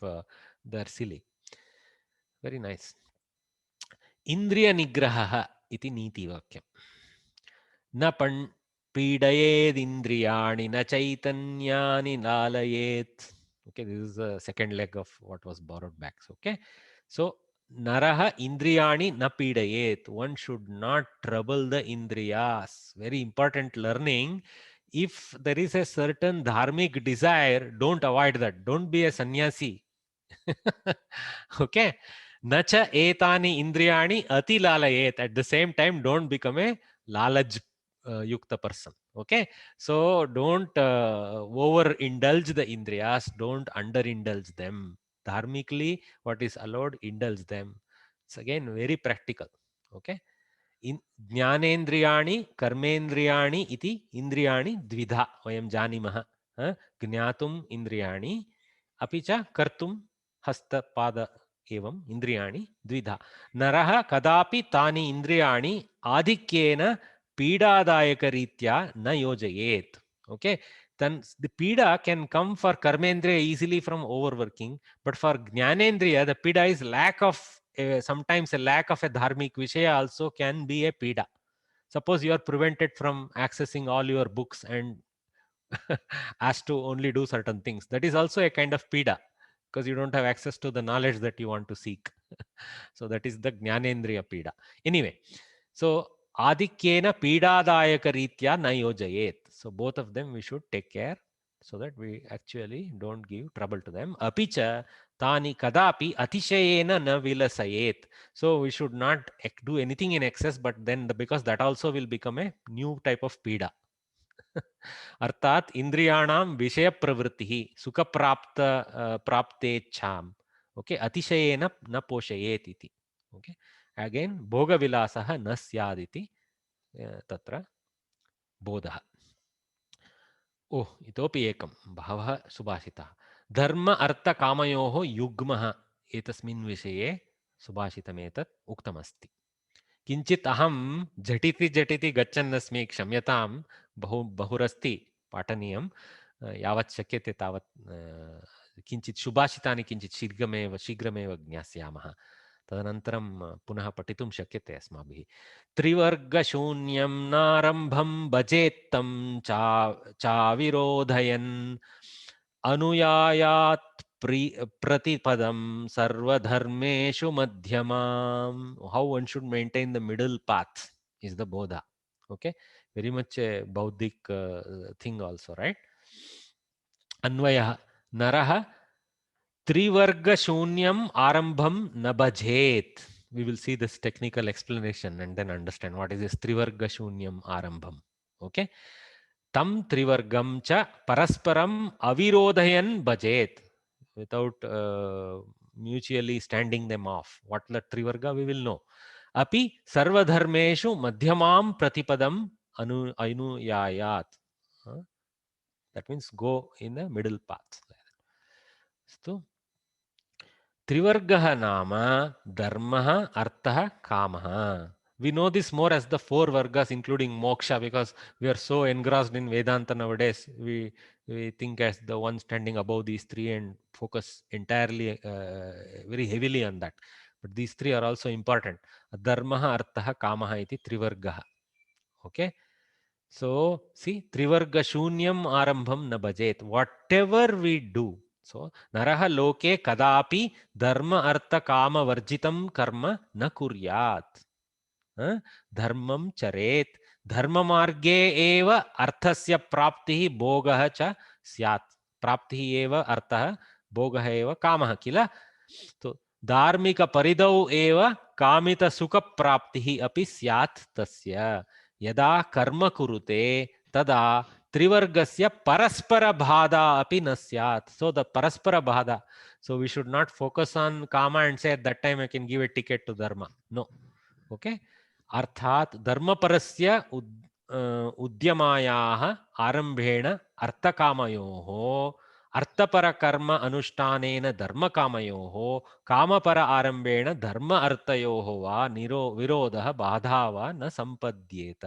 A: they're silly. Very nice. Indriya nigraha iti niti vakyam. न पीडयेदिन्द्रियाणि न चैतन्यानि लालयेत्. Okay, this is the second leg of what was borrowed back. Okay, so naraha indriyani na pidayet, one should not trouble the indriyas. Very important learning. If there is a certain dharmic desire, don't avoid that. Don't be a sannyasi. Okay, nacha etani indriyani ati lalayet. At the same time, don't become a lalaj yukta person. Okay, so don't overindulge the indriyas, don't underindulge them. Dharmically, what is allowed, indulge them. It's again very practical. Okay, in ज्ञानेन्द्रियाणि कर्मेन्द्रियाणि इति इन्द्रियाणि द्विधा वयं जानीमः. ज्ञातुम् इन्द्रियाणि अपि च कर्तुं हस्तपाद एवं इन्द्रियाणि द्विधा. नरः कदापि तानि इन्द्रियाणि आधिक्येन पीडादायकरीत्या न योजयेत्. Okay, then the pida can come for karmendriya easily from overworking, but for jnanendriya the pida is lack of sometimes a lack of a dharmic vishaya also can be a pida. Suppose you are prevented from accessing all your books and asked to only do certain things, that is also a kind of pida, because you don't have access to the knowledge that you want to seek. So that is the jnanendriya pida. Anyway, so adhikyena pidadayaka ritya na yojayet. So both of them we should take care so that we actually don't give trouble to them. Apicha tani kadapi atishayena na vilasayet. So we should not do anything in excess, but then because that also will become a new type of pida. अर्थात इंद्रियाणां विषय प्रवृत्ति सुख प्राप्त प्राप्तेच्छाम okay अतिशयेन न पोषयेत् इति. Okay, again भोग विलासः न स्यात् इति तत्र बोधः. ओह, इतोपि एकं, बहवः सुभाषिताः. धर्म अर्थ कामयोः युग्मः एतस्मिन् विषये सुभाषितमेतत् उक्तमस्ति. किंचित अहम झटिति झटिति गच्छन्नस्मि, क्षम्यतां, बहुरस्ति पाठनीयं. यावत् शक्यते तावत् किञ्चित् सुभाषितानि किञ्चित् शीघ्रमेव ज्ञास्यामः। तदनन्तरं पुनः पठितुं शक्यते अस्माभिः। त्रिवर्गशून्यं नारम्भं भजेत्तं चाविरोधयन् अनुयायात् प्रतिपदं सर्वधर्मेषु मध्यमाम्. How one should maintain the middle path is the bodha. Okay, very much a bauddhic thing also, right? Anvayah Naraha Trivarga Arambham Nabhajet. We will see this technical explanation and then understand what is this Trivarga Arambham. Okay. Tam Trivargam cha Parasparam Avirodhayan Bhajet. Without mutually standing them off. What the Trivarga we will know. Api Sarvadharmeshu Madhyamam Pratipadam Anuyayat. That means go in the middle path. So, Trivargaha nama dharmaha arthaha kamaha. We know this more as the four vargas, including moksha, because we are so engrossed in Vedanta nowadays. We think as the one standing above these three and focus entirely, very heavily on that. But these three are also important. Dharmaha, arthaha, kamaha iti trivargaha. Okay. So, see, trivarga shunyam arambham na bhajet. Whatever we do, so naraha loke kadapi dharma artha kama varjitam karma na kuryat. Dharmam charet. Dharma marge eva arthasya praptihi bhogah cha syat. Praptihi eva artha bhogah eva kamah kila. So, dharmika paridau eva kamita sukha praptihi api syat tasya. Yada karma kurute tada trivargasya paraspara bhada api na syat. So the paraspara bhada. So we should not focus on kama and say at that time I can give a ticket to dharma. No. Okay. Arthat dharma parasya udyamayaha arambhena arthakamayoho अर्थपर कर्म अनुष्ठानेन धर्म कामयोः कामपर आरंभेण धर्म अर्थयोः वा विरोधः बाधा वा न संपद्येत.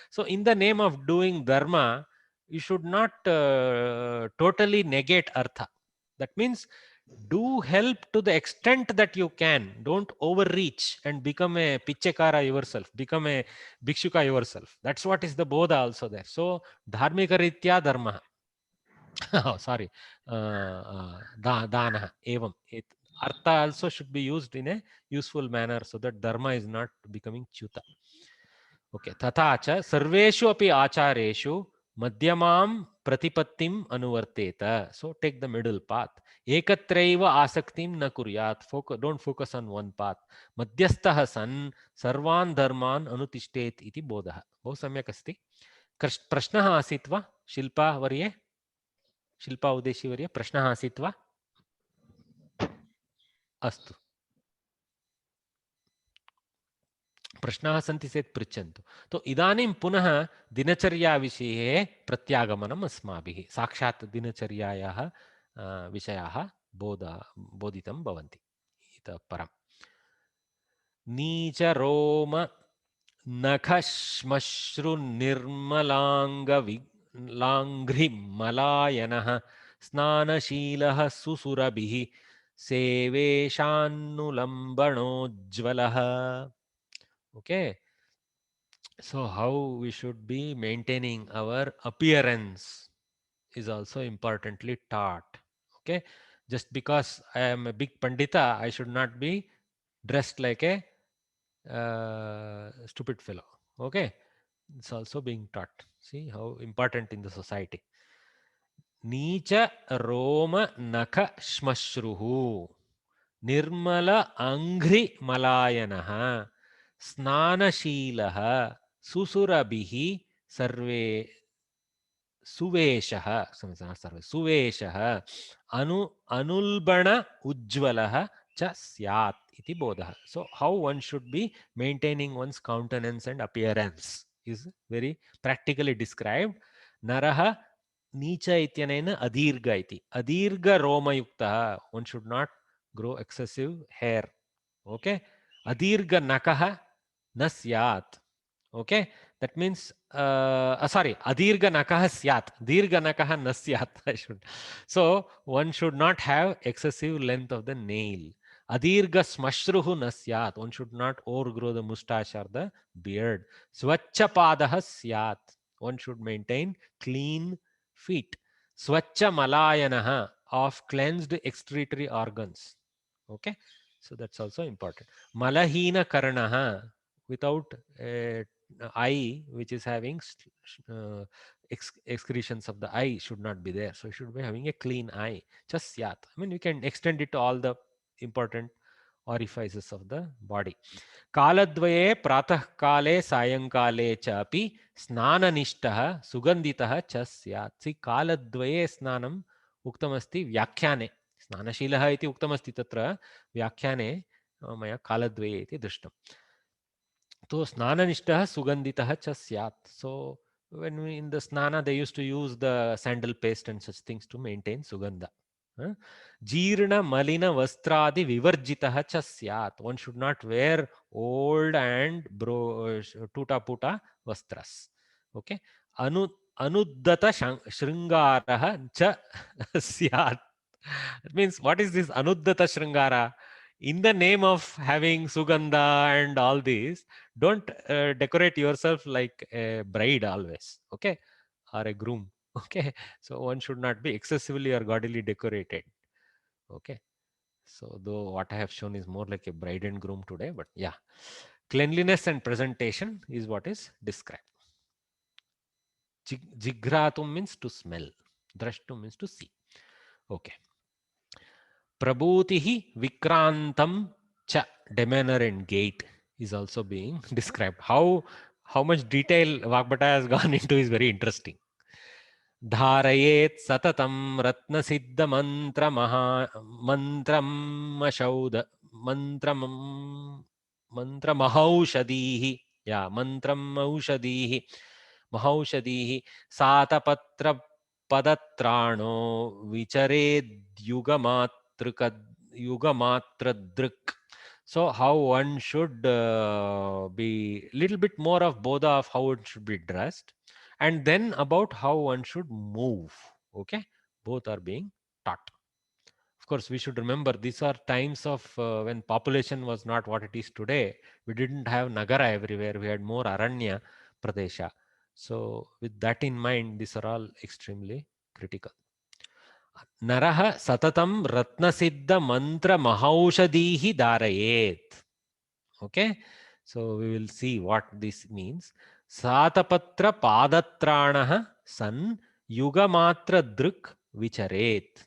A: So in the name of doing dharma you should not totally negate artha. That means do help to the extent that you can. Don't overreach and become a pichekara yourself, become a bhikshuka yourself. That's what is the bodha also there. So dharmika ritya dharma. Oh, sorry, dana evam. Artha also should be used in a useful manner so that dharma is not becoming chuta. Okay, तथा च सर्वेषु अपि आचारेषु मध्यमां प्रतिपत्तिम् अनुवर्तेत. So take the middle path. एकत्रैव आसक्तिं न कुर्यात्. Don't focus on one path. मध्यस्थः सन् सर्वान् धर्मान् अनुतिष्ठेत् इति बोधः. बहु सम्यक् अस्ति. प्रश्नः आसीत् वा शिल्पा वर्ये? शिल्पा उदेशी वर्य प्रश्नः आसीत् वा? अस्तु, प्रश्नाः सन्ति चेत् पृच्छन्तु. तो इदानीं पुनः दिनचर्याविषये प्रत्यागमनम् अस्माभिः. साक्षात् दिनचर्यायाः विषयाः बोधितं भवन्ति. इतः परम् नीचरोम नखश्मश्रुनिर्मलाङ्घ्रिमलायनः स्नानशीलः सुसुरभिः सेवेशान्नुलम्बनोज्ज्वलः. Okay, so how we should be maintaining our appearance is also importantly taught. Okay, just because I am a big pandita, I should not be dressed like a stupid fellow. Okay, it's also being taught. See how important in the society. Nicha Roma Naka Shmashruhu Nirmala Angri Malayanaha Snanashilaha Susurabihi Sarve Suveshaha Suveshaha Anulbana Ujjwalaha cha Syat iti bodha. So how one should be maintaining one's countenance and appearance is very practically described. Naraha Nicha ityanena adhirga iti. Adhirga romayuktaha. One should not grow excessive hair. Okay. Adhirga nakaha nasyat. Okay. That means sorry, adirgha nakah syat, dirgha nakah na syat. I should. So one should not have excessive length of the nail. Adirgha smashruhu na syat. One should not overgrow the mustache or the beard. Swachha padah syat. One should maintain clean feet. Swachha malayanaha, of cleansed excretory organs. Okay, so that's also important. Malahina karanaha, without eye which is having excretions of the eye should not be there. So you should be having a clean eye. Just yat. I mean, you can extend it to all the important orifices of the body. कालद्वये प्रातःकाले सायंकाले च अपि स्नाननिष्ठः सुगन्धितः च स्यात्. See, कालद्वये स्नानम् उक्तमस्ति व्याख्याने. स्नानशीलः इति उक्तमस्ति तत्र व्याख्याने मया कालद्वये इति दृष्टम्. तो स्नाननिष्ठः सुगन्धितः च स्यात्. So when we in the snana they used to use the sandal paste and such things to maintain sugandha. Jeerna malina vastradi vivarjitah cha syat. One should not wear old and tuta puta vastras. Okay. Anuddata shringarah cha syat. It means, what is this anuddata shringara? In the name of having sugandha and all these, don't decorate yourself like a bride always, okay, or a groom. Okay, so one should not be excessively or gaudily decorated. Okay, so though what I have shown is more like a bride and groom today, but yeah, cleanliness and presentation is what is described. Jighratum means to smell, drashtum means to see. Okay. Prabhutihi Vikrantam cha, demeanor and gait is also being described. How much detail Vagbata has gone into is very interesting. Dharayet satatam ratna siddha mantra maha mantram ashauda mantram mantra mahaushadihi. Yeah, mantram aushadihi mahaushadihi satapatra padatrano yugamatra drik. So how one should be little bit more of bodha of how one should be dressed, and then about how one should move. Okay, both are being taught. Of course, we should remember these are times of when population was not what it is today. We didn't have nagara everywhere. We had more aranya pradesha. So with that in mind, these are all extremely critical. Naraha satatam ratnasiddha mantra mahaushadhihi dharayet. Okay, so we will see what this means. Satapatra padatranaha san yugamatra druk vicharet.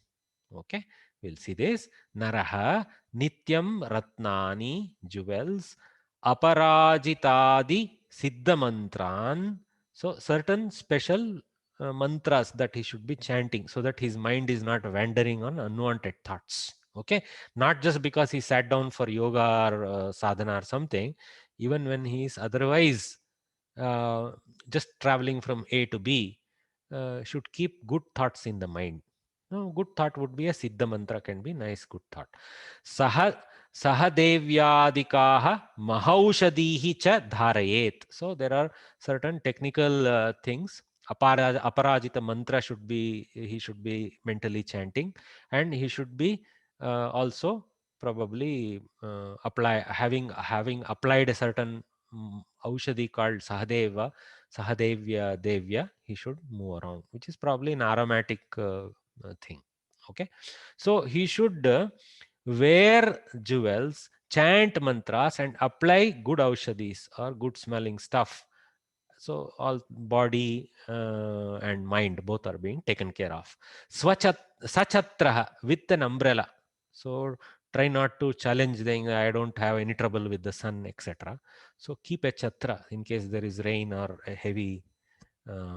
A: Okay, we'll see this. Naraha nityam ratnani, jewels, aparajitadi siddha mantran. So certain special mantras that he should be chanting so that his mind is not wandering on unwanted thoughts. Okay, not just because he sat down for yoga or sadhana or something. Even when he is otherwise uh, just traveling from A to B, should keep good thoughts in the mind. No, good thought would be a siddha mantra, can be nice good thought. Sahadevyadikaha mahaushadihi cha dharayet. So there are certain technical things. Aparajita mantra should be, he should be mentally chanting, and he should be also probably having applied a certain aushadhi called Sahadevya Devya, he should move around, which is probably an aromatic thing. Okay, so he should wear jewels, chant mantras, and apply good aushadhis or good smelling stuff. So all body and mind both are being taken care of. Sachatraha, with an umbrella. So try not to challenge them. I don't have any trouble with the sun, etc. So keep a chatra in case there is rain or a heavy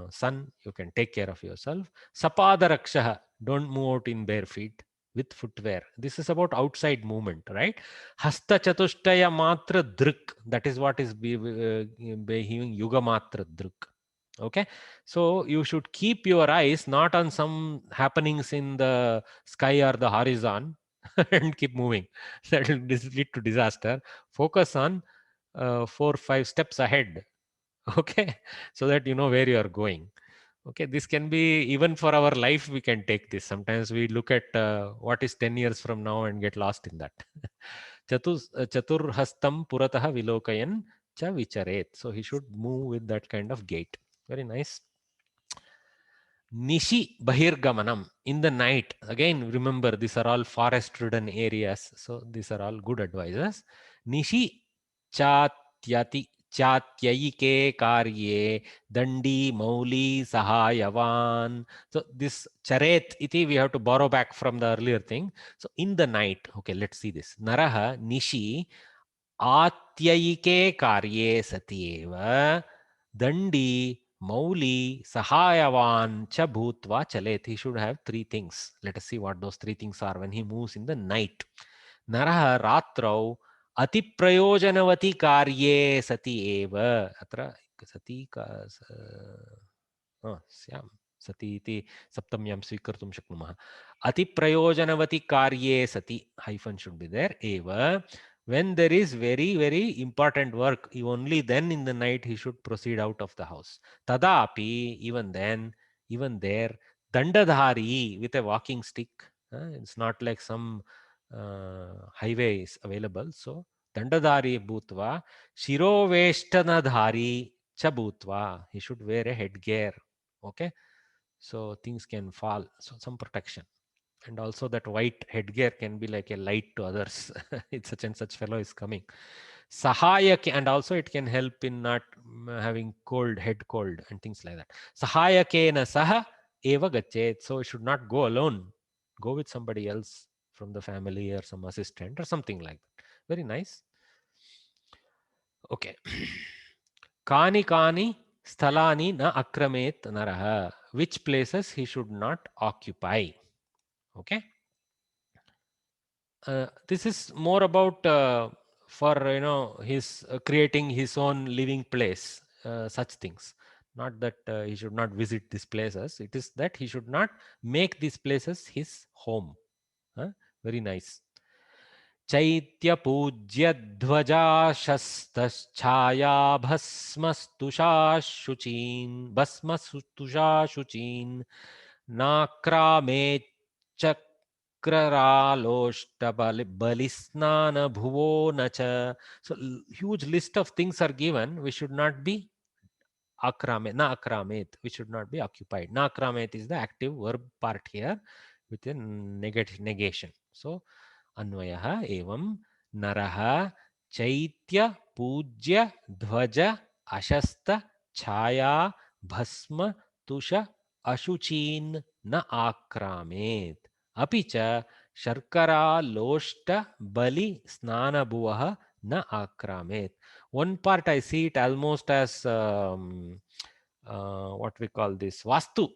A: sun. You can take care of yourself. Sapadarakshaha, don't move out in bare feet with footwear. This is about outside movement, right? Hasta chatushtaya matra drik. That is what is behaving yuga matra drik. Okay, so you should keep your eyes not on some happenings in the sky or the horizon and keep moving. That will lead to disaster. Focus on 4-5 steps ahead. Okay, so that you know where you are going. Okay, this can be even for our life, we can take this. Sometimes we look at what is 10 years from now and get lost in that. Chaturhastam puratah vilokayan cha vicharet. So he should move with that kind of gait. Very nice. Nishi Bahirgamanam, in the night. Again, remember, these are all forest ridden areas. So these are all good advices. Nishi Chatyati Chatyayike Karye Dandi Mauli Sahayavan. So this charet iti we have to borrow back from the earlier thing. So in the night, okay, let's see this. Naraha Nishi Atyayike Karye Satyeva Dandi Mauli, Sahayavan, Cha Bhutva Chalet. He should have three things. Let us see what those three things are when he moves in the night. Naraha Ratrau Ati Prayojanavati Karye Sati Eva. Atra Sati ka Syam. Sati iti saptamyam swikartum shaknumah. Ati prayojanavati karye sati. Hyphen should be there. Eva. When there is very, very important work, only then in the night he should proceed out of the house. Tadapi, even then, even there, dandadhari with a walking stick. It's not like some highway is available. So, dandadhari bhutva, shiroveshtanadhari cha bhutva. He should wear a headgear. Okay. So things can fall. So some protection. And also that white headgear can be like a light to others. It's such and such fellow is coming. Sahayak, and also it can help in not having cold, head cold and things like that. Sahayakena saha eva gachet. So it should not go alone. Go with somebody else from the family or some assistant or something like that. Very nice. Okay. Kani kani sthalani na akramet naraha. Which places he should not occupy. Okay. This is more about for his creating his own living place, such things. Not that he should not visit these places. It is that he should not make these places his home. Huh? Very nice. चैत्य पूज्य ध्वजाशस्तच्छाया भस्मस्तुषा शुचीन् भस्मस्तुषा शुचीन् नाक्रामे बलिस्नान भुवो न च. So huge list of things are given. We should not be akramet, na akramet. We should not be occupied. Na akramet is the active verb part here with a negation. So अन्वयः एवं नरः चैत्य पूज्य ध्वज अशस्त छाया भस्म तुष अशुचीन् न आक्रामेत् अपि च शर्करा लोष्ट बलि स्नानभुवः न आक्रामेत्. One part I see it almost as what we call this vastu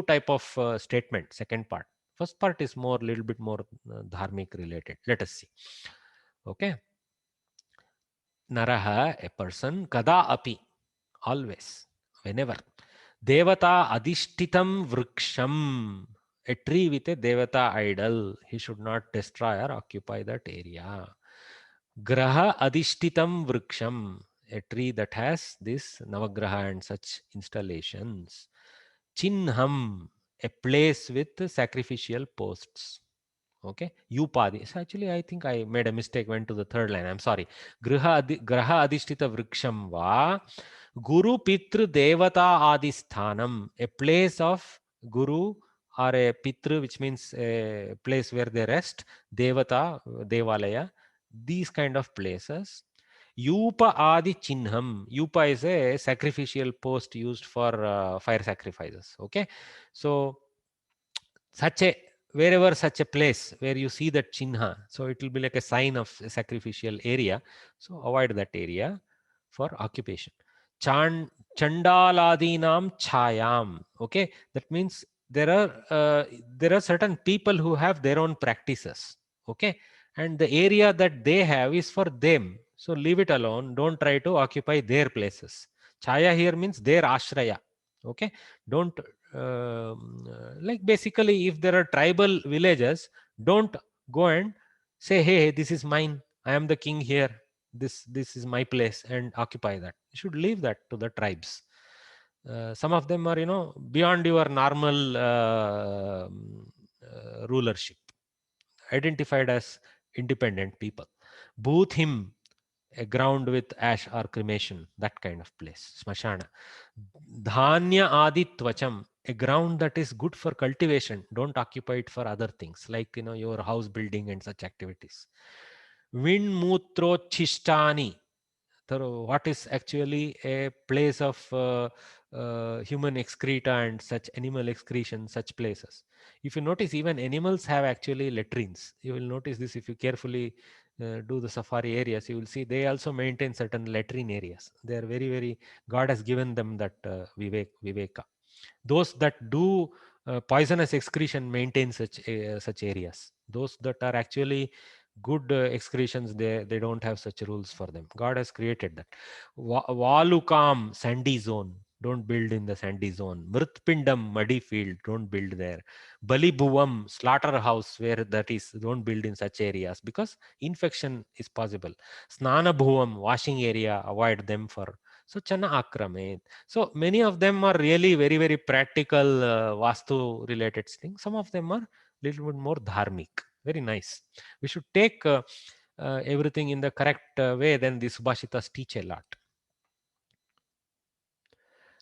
A: type of statement. Second part. First part is more, little bit more dharmic related. Let us see. Okay. Naraha, a person, kada api, always, whenever. Devata adishtitam vriksham, a tree with a devata idol. He should not destroy or occupy that area. Graha adishtitam vriksham, a tree that has this navagraha and such installations. Chinham, a place with sacrificial posts. Okay, upadi. So actually I think I made a mistake, went to the third line. I'm sorry. Graha adishtita vriksham va guru pitru devata adisthanam, a place of guru or a pitru, which means a place where they rest, devata, devalaya, these kind of places. Yupa adi chinham. Yupa is a sacrificial post used for fire sacrifices. Okay, so such a, wherever such a place where you see that chinha, so it will be like a sign of a sacrificial area. So avoid that area for occupation. Chandaladinam chayam. Okay, that means there are certain people who have their own practices. Okay, and the area that they have is for them. So leave it alone. Don't try to occupy their places. Chaya here means their ashraya. Okay, don't like basically if there are tribal villages, don't go and say, hey, this is mine, I am the king here. this is my place and occupy that. You should leave that to the tribes. Some of them are, beyond your normal rulership, identified as independent people. Booth him a ground with ash or cremation, that kind of place, smashana. Dhanya adi tvacham, a ground that is good for cultivation. Don't occupy it for other things like, your house building and such activities. Vinmutrochistani, so what is actually a place of human excreta and such animal excretion, such places. If you notice, even animals have actually latrines. You will notice this if you carefully do the safari areas. You will see they also maintain certain latrine areas. They are very, very, God has given them that viveka. Those that do poisonous excretion maintain such areas. Those that are actually good excretions, they don't have such rules for them. God has created that. Valukam, sandy zone, don't build in the sandy zone. Mritpindam, muddy field, don't build there. Balibhuvam, slaughterhouse, where that is, don't build in such areas because infection is possible. Snanabhuvam, washing area, avoid them for. So chana akramet. So many of them are really very, very practical vastu related things. Some of them are little bit more dharmic. Very nice. We should take everything in the correct way. Then the Subhashitas teach a lot.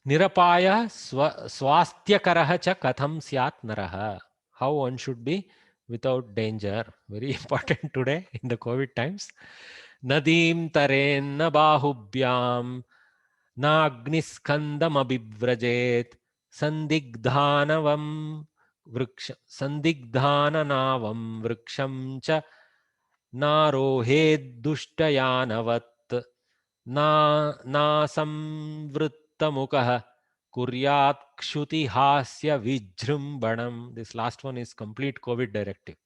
A: Nirapaya swasthyakarah cha katham syat naraha. How one should be without danger. Very important today in the COVID times. Nadim taren na bahubhyam नाग्निस्कन्दमभिव्रजेत् संदिग्धानवं संदिग्धाननावं वृक्षं च नारोहेद्दुष्टयानवत् नासंवृत्तमुखः कुर्यात् क्षुतिहास्य विजृम्भणम्. This last one is complete COVID directive.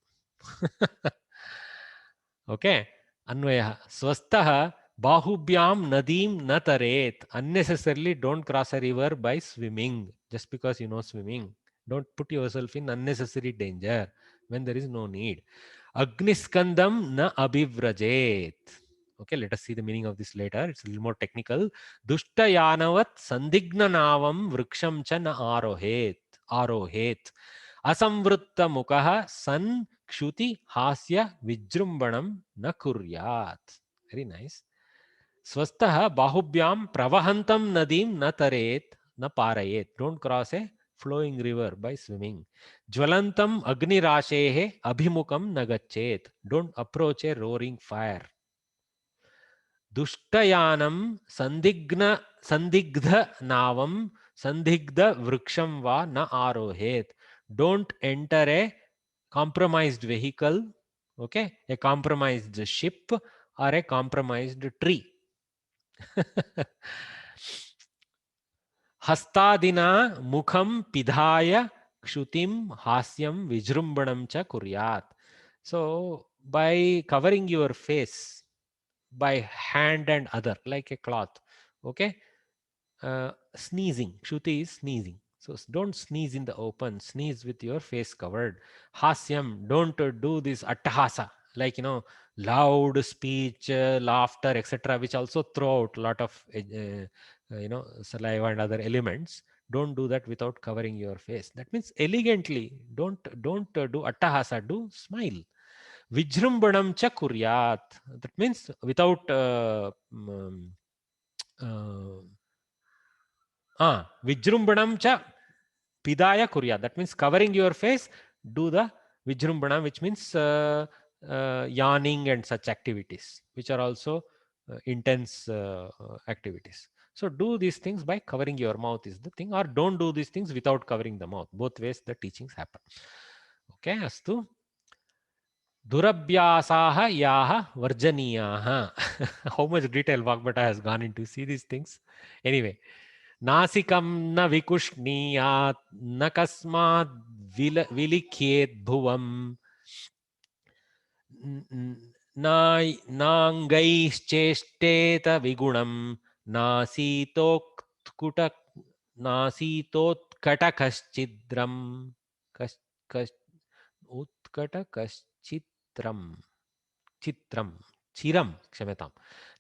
A: Okay. Anvaya. Swastha bahubhyam nadim na taret. Unnecessarily don't cross a river by swimming. Just because you know swimming. Don't put yourself in unnecessary danger when there is no need. Agniskandam na abhivrajet. Okay, let us see the meaning of this later. It's a little more technical. Dushtayanavat sandigna navam vriksham cha na arohet. Arohet. Asamvrutta mukaha san Kshuti hasya vijrumbanam na kuryat. Very nice. Swastaha bahubhyam pravahantam nadim na taret na parayet. Don't cross a flowing river by swimming. Jwalantam agni rashehe abhimukam nagachet. Don't approach a roaring fire. Dushtayanam sandigdha navam sandigdha vriksham va na arohet. Don't enter a compromised vehicle, okay, a compromised ship or a compromised tree. Hastadina mukham pidhaya kshutim hasyam vijrumbanam cha kuryat. So by covering your face by hand and other like a cloth, okay, sneezing, Kshuti is sneezing. So don't sneeze in the open, sneeze with your face covered. Hasyam, don't do this attahasa, like, loud speech, laughter, etc., which also throw out a lot of, saliva and other elements. Don't do that without covering your face. That means elegantly, don't do attahasa, do smile. Vijrumbanam cha kuryat. That means without uh, Vijrumbanam cha pidaya kurya. That means covering your face, do the Vijrumbanam, which means yawning and such activities, which are also intense activities. So do these things by covering your mouth is the thing, or don't do these things without covering the mouth. Both ways the teachings happen. Okay, astu. Durabhyasaha yaha varjaniyaha. How much detail Vagbata has gone into see these things. Anyway, नासिकं न विकुष्णीयात् न कस्माद् विलिख्येत् भुवम् नाङ्गैश्चेष्टेत विगुणं नासीतोत्कुट नासीतोत्कटकश्चिद्रम् उत्कटकश्चित्रम् चित्रम् चिरम, क्षम्यतां,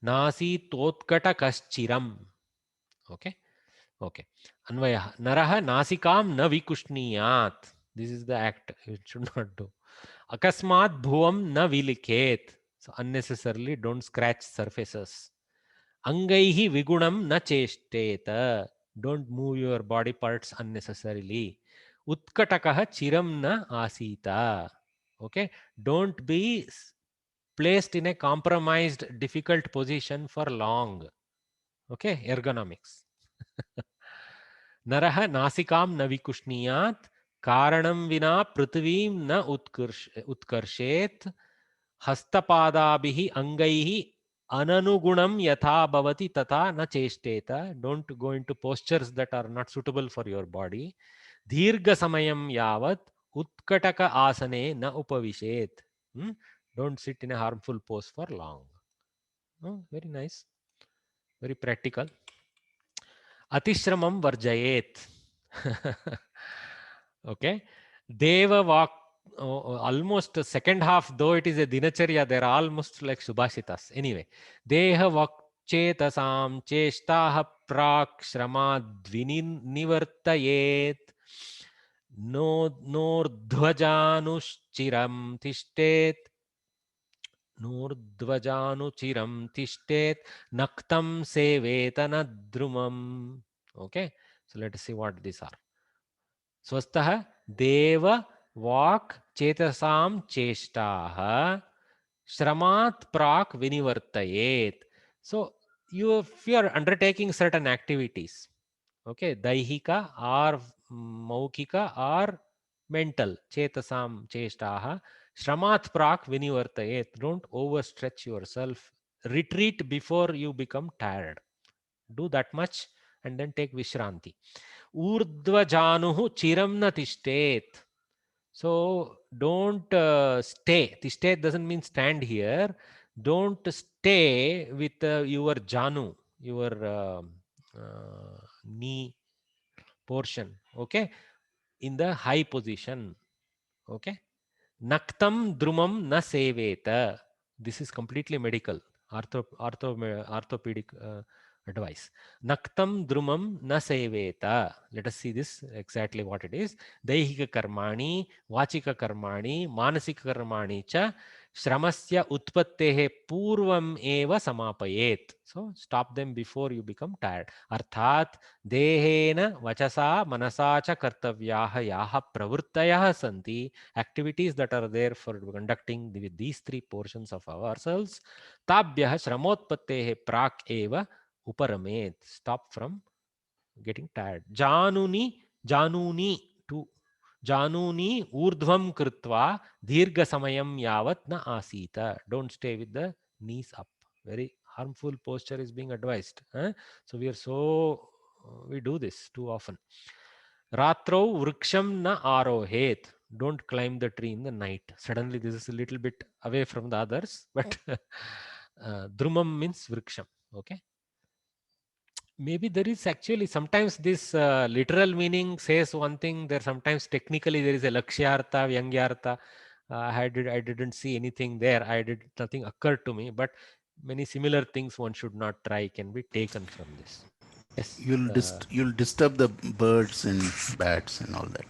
A: नासीतोत्कटकश्चिरम. Okay, okay. अन्वयः, नरः नासिकां न विकुष्णीयात्. This is the act you should not do. Akasmat bhuvam na vilikhet. So unnecessarily don't scratch surfaces. Angaihi vigunam na cheshteta. Don't move your body parts unnecessarily. Utkatakaha chiram na asita. Okay, don't be placed in a compromised, difficult position for long. Okay, ergonomics. नरः नासिकां न विकुष्णीयात्, कारणं विना पृथ्वीं न उत्कर्षेत्, हस्तपादाभिः अङ्गैः अननुगुणं यथा भवति तथा न चेष्टेत. Don't go into postures that are not suitable for your body. दीर्घ समयं यावत् उत्कटक आसने न उपविशेत्. Don't sit in a harmful pose for long. Very nice, very practical. अतिश्रमं वर्जयेत्. Okay, deva walk, almost second half, though it is a dinacharya, they are almost like subhashitas. Anyway, deha vakchetasam cheshtaha prak shramadvinin nivartayet, no nordhvajanushchiram tishtet, nurdhvajanuchiram tishtet, naktam sevetana drumam. Okay, so let us see what these are. स्वस्थः देव वाक् चेतसां चेष्टाः श्रमात् प्राक् विनिवर्तयेत्. So if you are undertaking certain activities, okay, daihika or maukika or mental, chetasam cheshtaha, shramat prak vinivartayet. Don't overstretch yourself. Retreat before you become tired. Do that much and then take vishranti. Urdhvajanuhu chiram na tishtet. So don't stay. Tishtet doesn't mean stand here. Don't stay with your janu, your knee portion, okay, in the high position. Okay. Naktam drumam na seveta. This is completely medical, orthopedic advice. Naktam drumam na seveta. Let us see this exactly what it is. Daihika karmani, vachika karmani, manasika karmani cha shramasya utpattehe purvam eva samapayet. So stop them before you become tired. Arthat dehena vachasa manasa cha kartavyaha yaha pravrittayah santi. Activities that are there for conducting with these three portions of ourselves, tabhyah shramotpattehe prak eva uparamet. Stop from getting tired. Januni to januni urdhvam kritva dirgha samayam yavat na asita. Don't stay with the knees up. Very harmful posture is being advised. So we do this too often. Ratrau vriksham na arohet. Don't climb the tree in the night. Suddenly, this is a little bit away from the others, but drumam means vriksham. Okay. Maybe there is actually sometimes this literal meaning says one thing. There sometimes technically there is a lakshyartha, vyangyartha. I didn't see anything there. Nothing occurred to me. But many similar things one should not try can be taken from this. Yes.
B: You'll disturb the birds and bats and all that.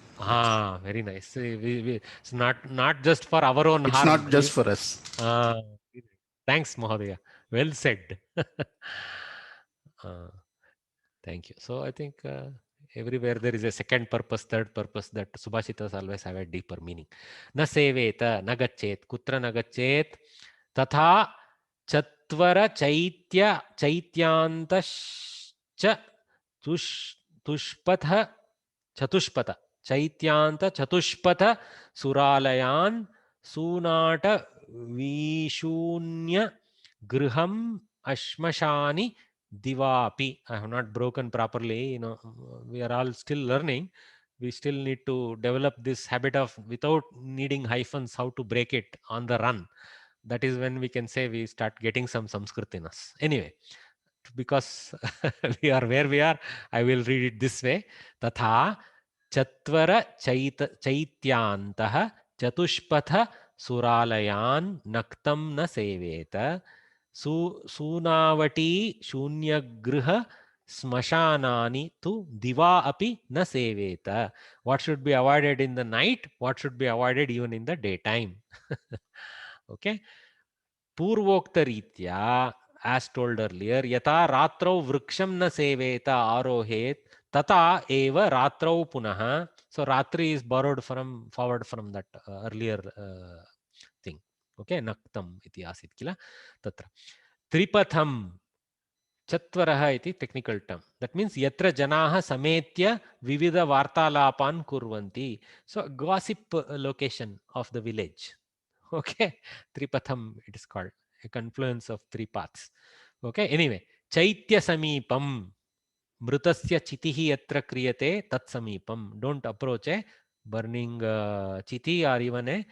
A: Very nice. It's not just for our own
B: It's
A: harm.
B: not just for us.
A: Thanks, Mahodaya. Well said. Thank you. So I think everywhere there is a second purpose, third purpose, that Subhashitas always have a deeper meaning. Na seveta, na gachet, kutra na gachet, tatha chatvara chaityanta cha tushpatha चतुष्पथ चैत्यांत चतुष्पथ सुरालयान सूनाट विशून्य गृहम अश्मशानि दिवापि. I have not broken properly. We are all still learning. We still need to develop this habit of, without needing hyphens, how to break it on the run. That is when we can say we start getting some Sanskrit in us. Anyway, because we are where we are, I will read it this way. Tatha chatvara chaityantaha chatushpatha सुरालयान् नक्तं न सेवेत सूनावटी शून्यगृह स्मशानानि tu diva api na seveta. What should be avoided in the night? What should be avoided even in the daytime? Okay. पूर्वोक्तरीत्या as told earlier यथा रात्रौ वृक्षं न सेवेत आरोहेत तथा एव रात्रौ पुनः. So ratri is borrowed from forward from that earlier thing. Okay, naktam iti asit kila tatra. Tripatham चत्वरः इति टेक्निकल टर्म. That means यत्र जनाः समेत्य विविध वार्तालापान् कुर्वन्ति. So gossip location of the village. Okay, Tripatham it is called, a confluence of three paths. Okay, anyway, Chaitya Samipam, Mrutasya Chitihi yatra kriyate tat Samipam. Don't approach a burning chiti or even a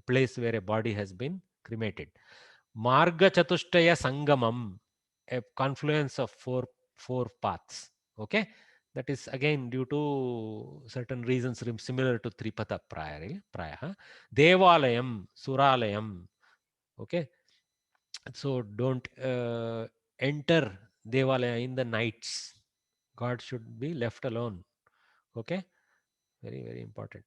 A: place where a body has been cremated. Marga Chatushtaya Sangamam, a confluence of four paths. Okay, that is again due to certain reasons similar to Tripatha Praya. Devalayam, Suralayam. Okay, so don't enter Devalaya in the nights. God should be left alone. Okay, very, very important.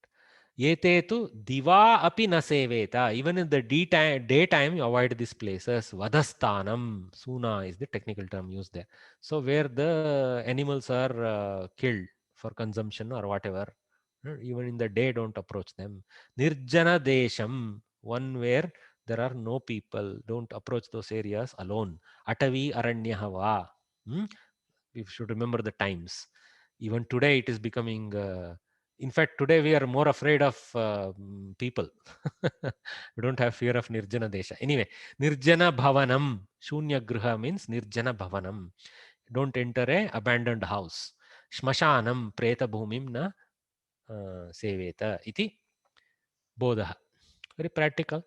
A: Yete tu diva api na seveta. Even in the daytime, you avoid these places. Vadasthanam, suna is the technical term used there. So where the animals are killed for consumption or whatever, even in the day, don't approach them. Nirjana desham, one where there are no people, don't approach those areas alone. Atavi aranyahava. We should remember the times. Even today, it is becoming. In fact, today we are more afraid of people. We don't have fear of Nirjana Desha. Anyway, Nirjana Bhavanam, Shunya Griha means Nirjana Bhavanam. Don't enter a abandoned house. Shmashanam, Preta Bhumim na Seveta. Iti Bodha. Very practical.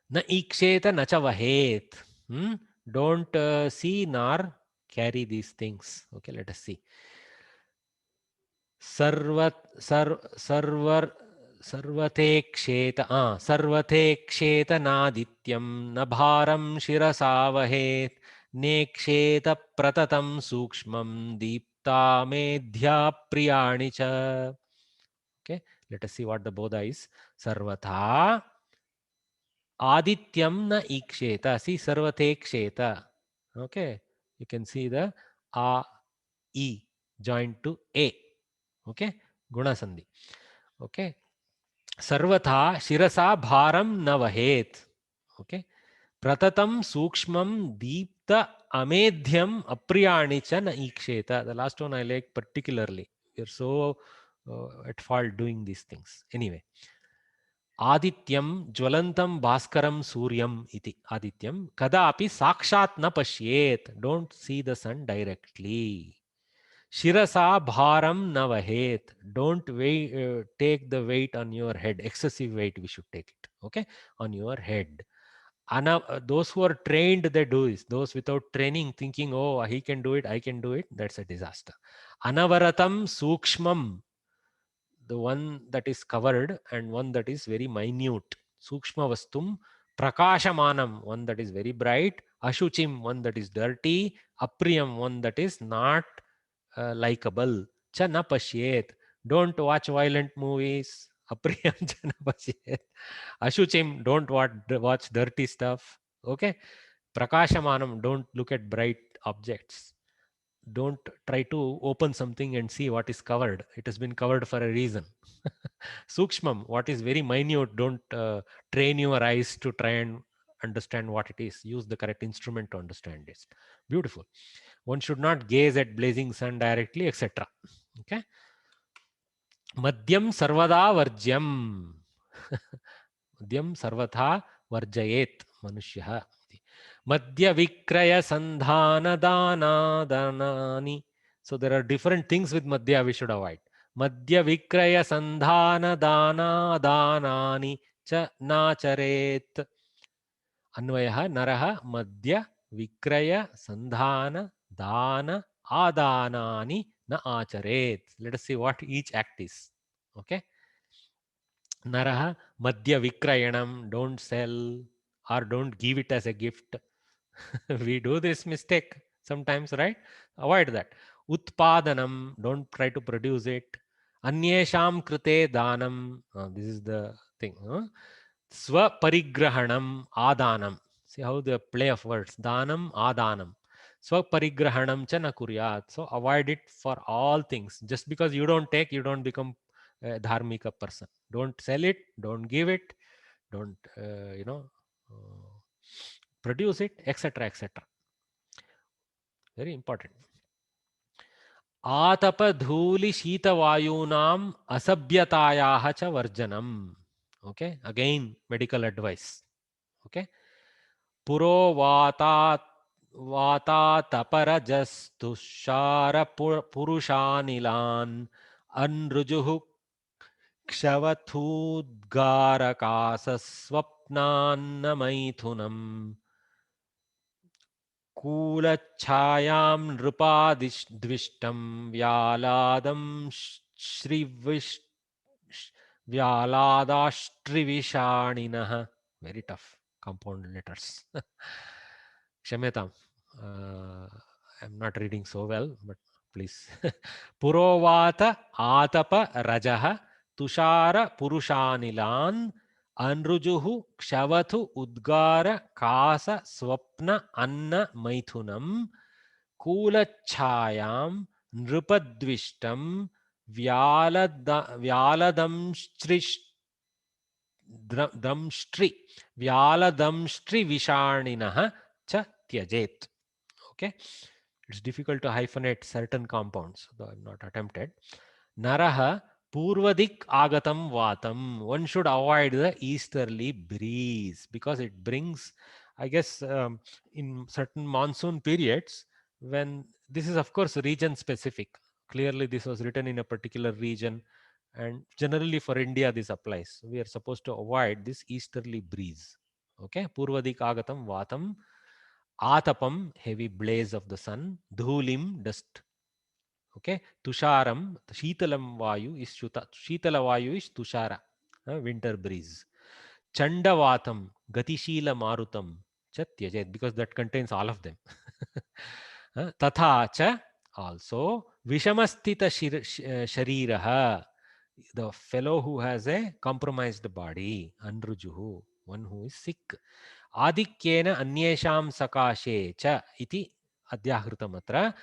A: Na iksheta na cha vahet. Don't see nor carry these things. Okay, let us see. सर्वते क्षेत नादित्यं न भारं शिरसा वहेत् नेक्षेत प्रततं सूक्ष्मं दीप्ता मेध्या प्रियाणि च. Okay, let us see what the bodha is. Sarvatha adityam na iksheta. See, sarvate ksheta. Okay, you can see the a e joined to a. Okay, guna sandhi. Okay, sarvatha shirasa bharam na vahet. Okay, pratatam sukshmam deepta amedhyam apriyani cha na iksheta. The last one I like particularly. We are so at fault doing these things. Anyway, आदित्यं ज्वलन्तं भास्करं सूर्यम् इति. आदित्यं कदापि साक्षात् न पश्येत्. Don't see the सन directly. Shirasa bharam na vahet. Don't take the weight on your head. Excessive weight, we should take it. Okay, on your head. Those who are trained, they do this. Those without training, thinking, oh, he can do it, I can do it, that's a disaster. Anavaratam sukshmam, the one that is covered and one that is very minute. Sukshma vastum prakashamanam, one that is very bright. Ashuchim, one that is dirty. Apriyam, one that is not likable. Cha na pashyet. Don't watch violent movies. Apriyam cha na pashyet. Ashuchim, don't watch dirty stuff. Okay. Prakashamanam, don't look at bright objects. Don't try to open something and see what is covered. It has been covered for a reason. Sukshmam, what is very minute, don't train your eyes to try and understand what it is. Use the correct instrument to understand it. Beautiful. One should not gaze at blazing sun directly, etc. Okay. Madhyam sarvada varjyam. Madhyam sarvatha varjayet manushyaha. Madhya vikraya sandhana dana danani. So there are different things with madhya we should avoid. Madhya vikraya sandhana dana danani cha nacharet. Anvayah naraha madhya vikraya sandhana dana adanani na acharet. Let us see what each act is. Okay. Naraha madhya vikrayanam, don't sell or don't give it as a gift. We do this mistake sometimes, right? Avoid that. Utpadanam, don't try to produce it. Anyesham krite danam, this is the thing. Swaparigrahanam adanam. See how the play of words. Danam adanam. Swaparigrahanam cha na kuryat. So avoid it for all things. Just because you don't take, you don't become a dharmika person. Don't sell it, don't give it, don't produce it, etc., etc. Very important. आतप धूलि शीतवायूनाम असभ्यतायाः च वर्जनम. Okay, again medical advice. Okay, पुरो वातातपरजस्तुषार पुरुषानिलान् अनृजुः क्षवथूद्गारकासस्वप्नान्नमैथुनम् कूलच्छायां नृपादिद्विष्टं व्यालादं श्रीविष् व्यालादाष्ट्रिविषाणिनः. Very tough compound letters. Kshamyatam. I'm not reading so well, but please. Purovata atapa rajaha tushara purushanilan अनृजुः क्षवथु उद्गार कास स्वप्न अन्न मैथुनम कूलच्छायां नृपद्विष्टं व्यालदंष्ट्रि व्यालदंष्ट्रिविषाणिनः च त्यजेत्. Okay, it's difficult to hyphenate certain compounds, though I'm not attempted. Naraha Purvadik Agatam Vatam. One should avoid the easterly breeze because it brings, I guess, in certain monsoon periods, when this is, of course, region specific. Clearly, this was written in a particular region, and generally for India, this applies. We are supposed to avoid this easterly breeze. Okay, Purvadik Agatam Vatam. Atapam, heavy blaze of the sun. Dhulim, dust. Okay, Tusharam, Sheetalam Vayu is Shuta. Sheetala Vayu is Tushara, winter breeze. Chandavatam, Gatishila Marutam, Chatyajet, because that contains all of them. Tatha cha, also, Vishamastita Shariraha, the fellow who has a compromised body, Anrujuhu, one who is sick. Adikyena Anyesham Sakashe cha iti Adhyahritamatra,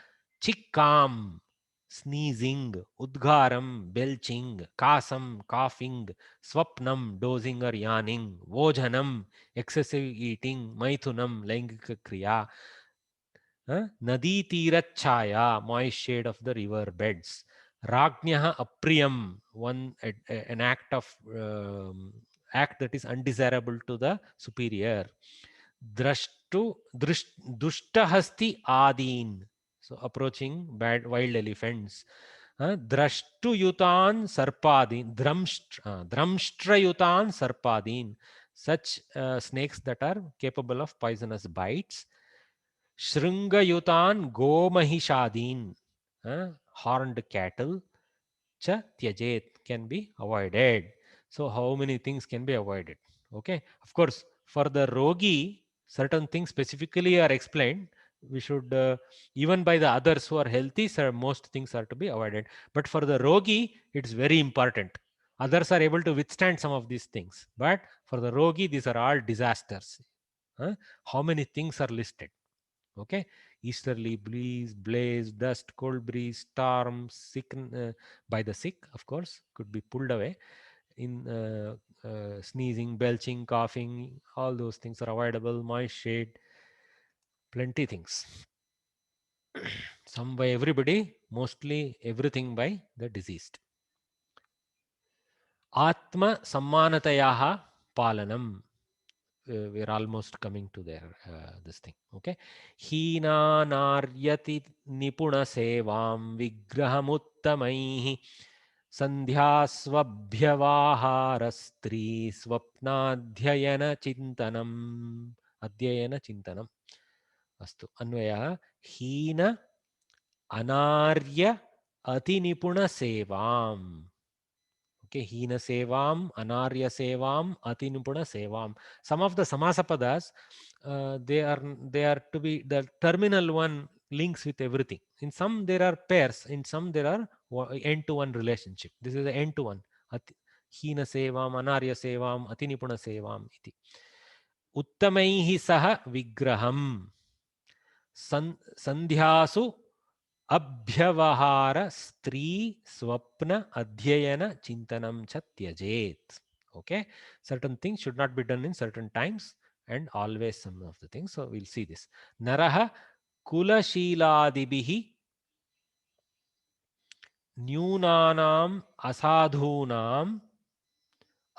A: Chikkam, sneezing, Udgaram, belching, Kasam, coughing, Swapnam, dozing or yawning, Vojhanam, excessive eating, Maithunam, Laingika Kriya, Nadi Tirachaya, moist shade of the river beds, Ragnyaha Apriyam, one an act of act that is undesirable to the superior, Dushtahasti Adin, so approaching bad wild elephants, Drashtuyutan Sarpadin, Dramshtrayutan Sarpadin, such snakes that are capable of poisonous bites. Shrungayutan Gomahishadin, horned cattle, cha tyajet, can be avoided. So how many things can be avoided? Okay, of course, for the rogi, certain things specifically are explained. We should, even by the others who are healthy, sir, most things are to be avoided. But for the rogi, it's very important. Others are able to withstand some of these things. But for the rogi, these are all disasters. How many things are listed? Okay, easterly breeze, blaze, dust, cold breeze, storm, sick, by the sick, of course, could be pulled away. In sneezing, belching, coughing, all those things are avoidable. Moist shade, plenty things. Some by everybody, mostly everything by the deceased. Atma sammanatayaha palanam. We're almost coming to their this thing. Okay, hina naryati nipuna sevam vigrahamuttamaihi sandhyasvabhyavahara stri swapnadhyayana chintanam. Adhyayana chintanam. Astu अन्वयः हीन अनार्य अतिनिपुण सेवाम. Okay, hina sevam, anarya sevam, atinipuna sevam. Some of the samasapadas, they are to be the terminal one links with everything. In some there are pairs, in some there are end to one relationship. This is the end to one. Hina sevam, anarya sevam, atinipuna sevam iti. Uttamaihi saha vigraham sandhyasu अभ्यवहार स्त्री स्वप्न अध्ययन चिंतनम च त्यजेत. Okay, certain things should not be done in certain times and always some of the things. So we'll see this. Narah kulashiladibihi न्यूनानाम असाधूनाम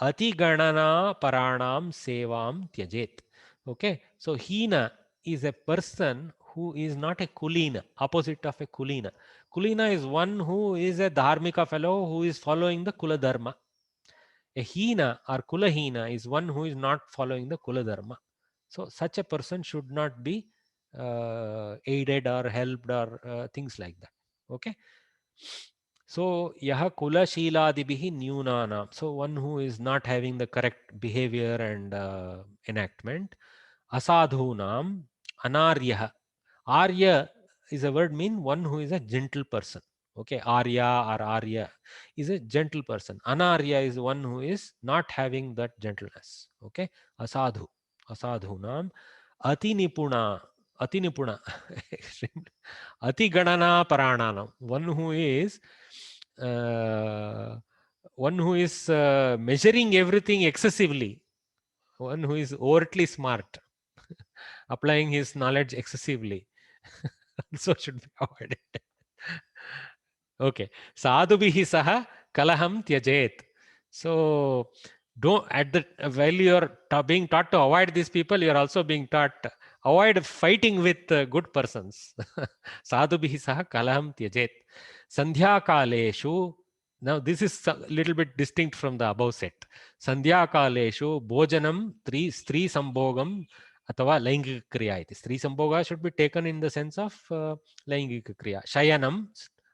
A: अतिगणना paranam sevam tyajet. Okay, so hina is a person who is not a kulina, opposite of a kulina. Kulina is one who is a dharmika fellow who is following the kula dharma. A hina or kulahina is one who is not following the kula dharma. So such a person should not be aided or helped or things like that. Okay. So yaha kula shiladibihi nyunana. So one who is not having the correct behavior and enactment. Asadhunam anaryaha. Arya is a word mean one who is a gentle person. Okay, Arya or Arya is a gentle person. Anarya is one who is not having that gentleness. Okay, asadhu, asadhunam, atinipuna, atinipuna, atiganana parananam. One who is measuring everything excessively. One who is overtly smart, applying his knowledge excessively. So should be avoided. Okay. Sadhubihi saha kalaham tyajet. So don't at the while you're being taught to avoid these people, you're also being taught avoid fighting with good persons. Sadhubihi saha kalaham tyajet. Sandhya kaleshu. Now this is a little bit distinct from the above set. Sandhya kaleshu bhojanam stri sambhogam अथवा लैंगिक क्रिया इति. स्त्री संभोग should be taken in the sense of लैंगिक क्रिया. शयनम,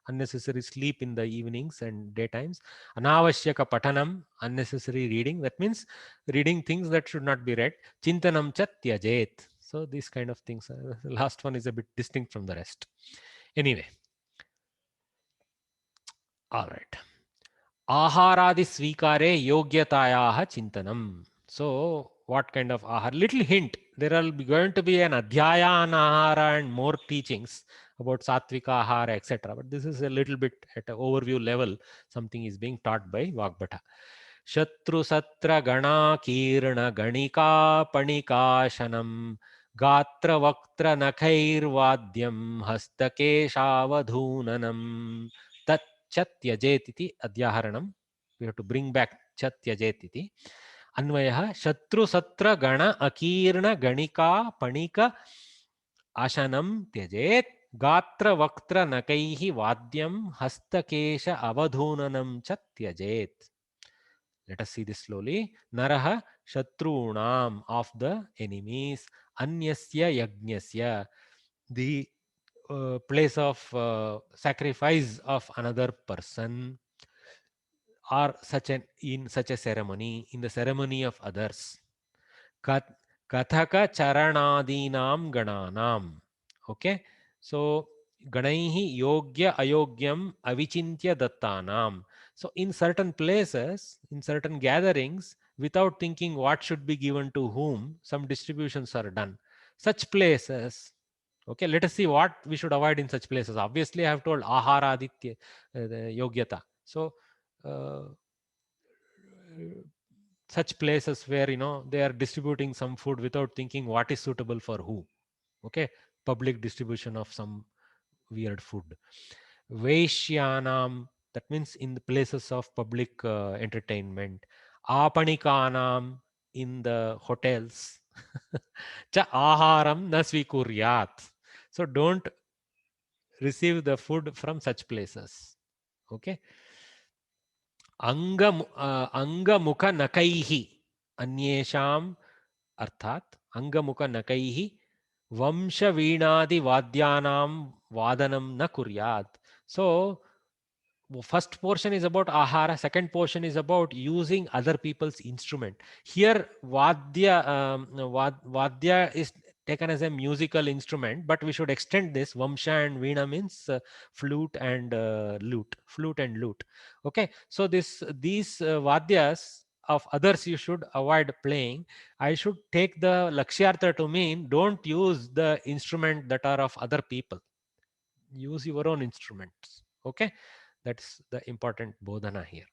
A: unnecessary sleep in the evenings and daytimes. Anavashyaka patanam, unnecessary reading. That means reading things that should not be read. Chintanam cha tyajet. So these kind of things. The last one is a bit distinct from the rest. Anyway. All right. Aharadi svikare yogyatayaha chintanam. So what kind of ahar? Little hint. There will be going to be an adhyaya on ahara and more teachings about satvika ahara, etc. But this is a little bit at an overview level. Something is being taught by Vagbhata. Shatru satra gana kirna ganika panikashanam gatra vaktra nakhair vadyam hastakeshavadhunanam tat chatyajeti iti adhyaharanam. We have to bring back chatyajeti iti. अन्वयः शत्रु सत्र गण अकीर्ण गणिका पणिक आशनं त्यजेत् गात्र वक्त्र नकैः वाद्यं हस्तकेश अवधूननं च त्यजेत्. Let us see this slowly. Naraha shatrunam, of the enemies, anyasya yajnasya, the place of sacrifice of another person, or in such a ceremony, in the ceremony of others. Kathaka charanadinam gananam. Okay, so ganaihi yogya ayogyam avichintya dattanam. So in certain places, in certain gatherings, without thinking what should be given to whom, some distributions are done. Such places, okay, let us see what we should avoid in such places. Obviously I have told ahara aditya yogyata. So such places where they are distributing some food without thinking what is suitable for who. Okay, public distribution of some weird food. Vaishyanam, that means in the places of public entertainment. Apanikanam, in the hotels. Cha aharam na swikuryat. So don't receive the food from such places. Okay. अंगमुख नकैः अन्येषाम् अर्थात अंगमुख नकैः वंश वीणादि वाद्यानां वादनं न कुर्यात्. So first portion is about ahara, second portion is about using other people's instrument. Here vadya is taken as a musical instrument, but we should extend this. Vamsha and veena means flute and lute. Okay, so these vadyas of others you should avoid playing. I should take the lakshyartha to mean don't use the instrument that are of other people, use your own instruments. Okay, that's the important bodhana here,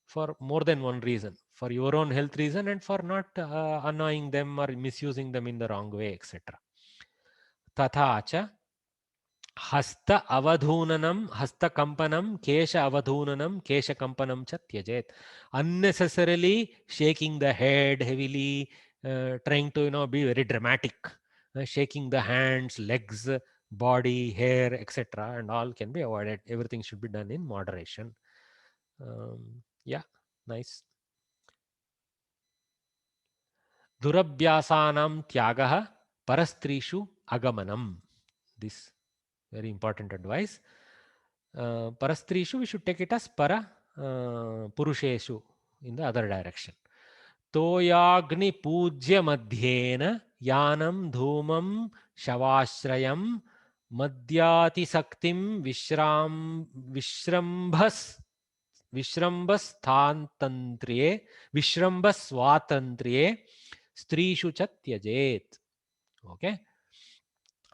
A: for more than one reason, for your own health reason and for not annoying them or misusing them in the wrong way, etc. तथा च हस्त अवधूननं हस्तकम्पनं केश अवधूननं केशकम्पनं च त्यजेत्. Unnecessarily shaking the head heavily, trying to be very dramatic, shaking the hands, legs, body, hair, etc., and all can be avoided. Everything should be done in moderation. Yeah, nice. दुरभ्यासानां त्यागः परस्त्रीषु agamenam. This very important advice. Parastrishu, we should take it as para purusheshu in the other direction. Toyagni pujya madhyena yanam dhumam shavashrayam madhyati saktim vishrambaswatantriye strishu cha tyajet. Okay.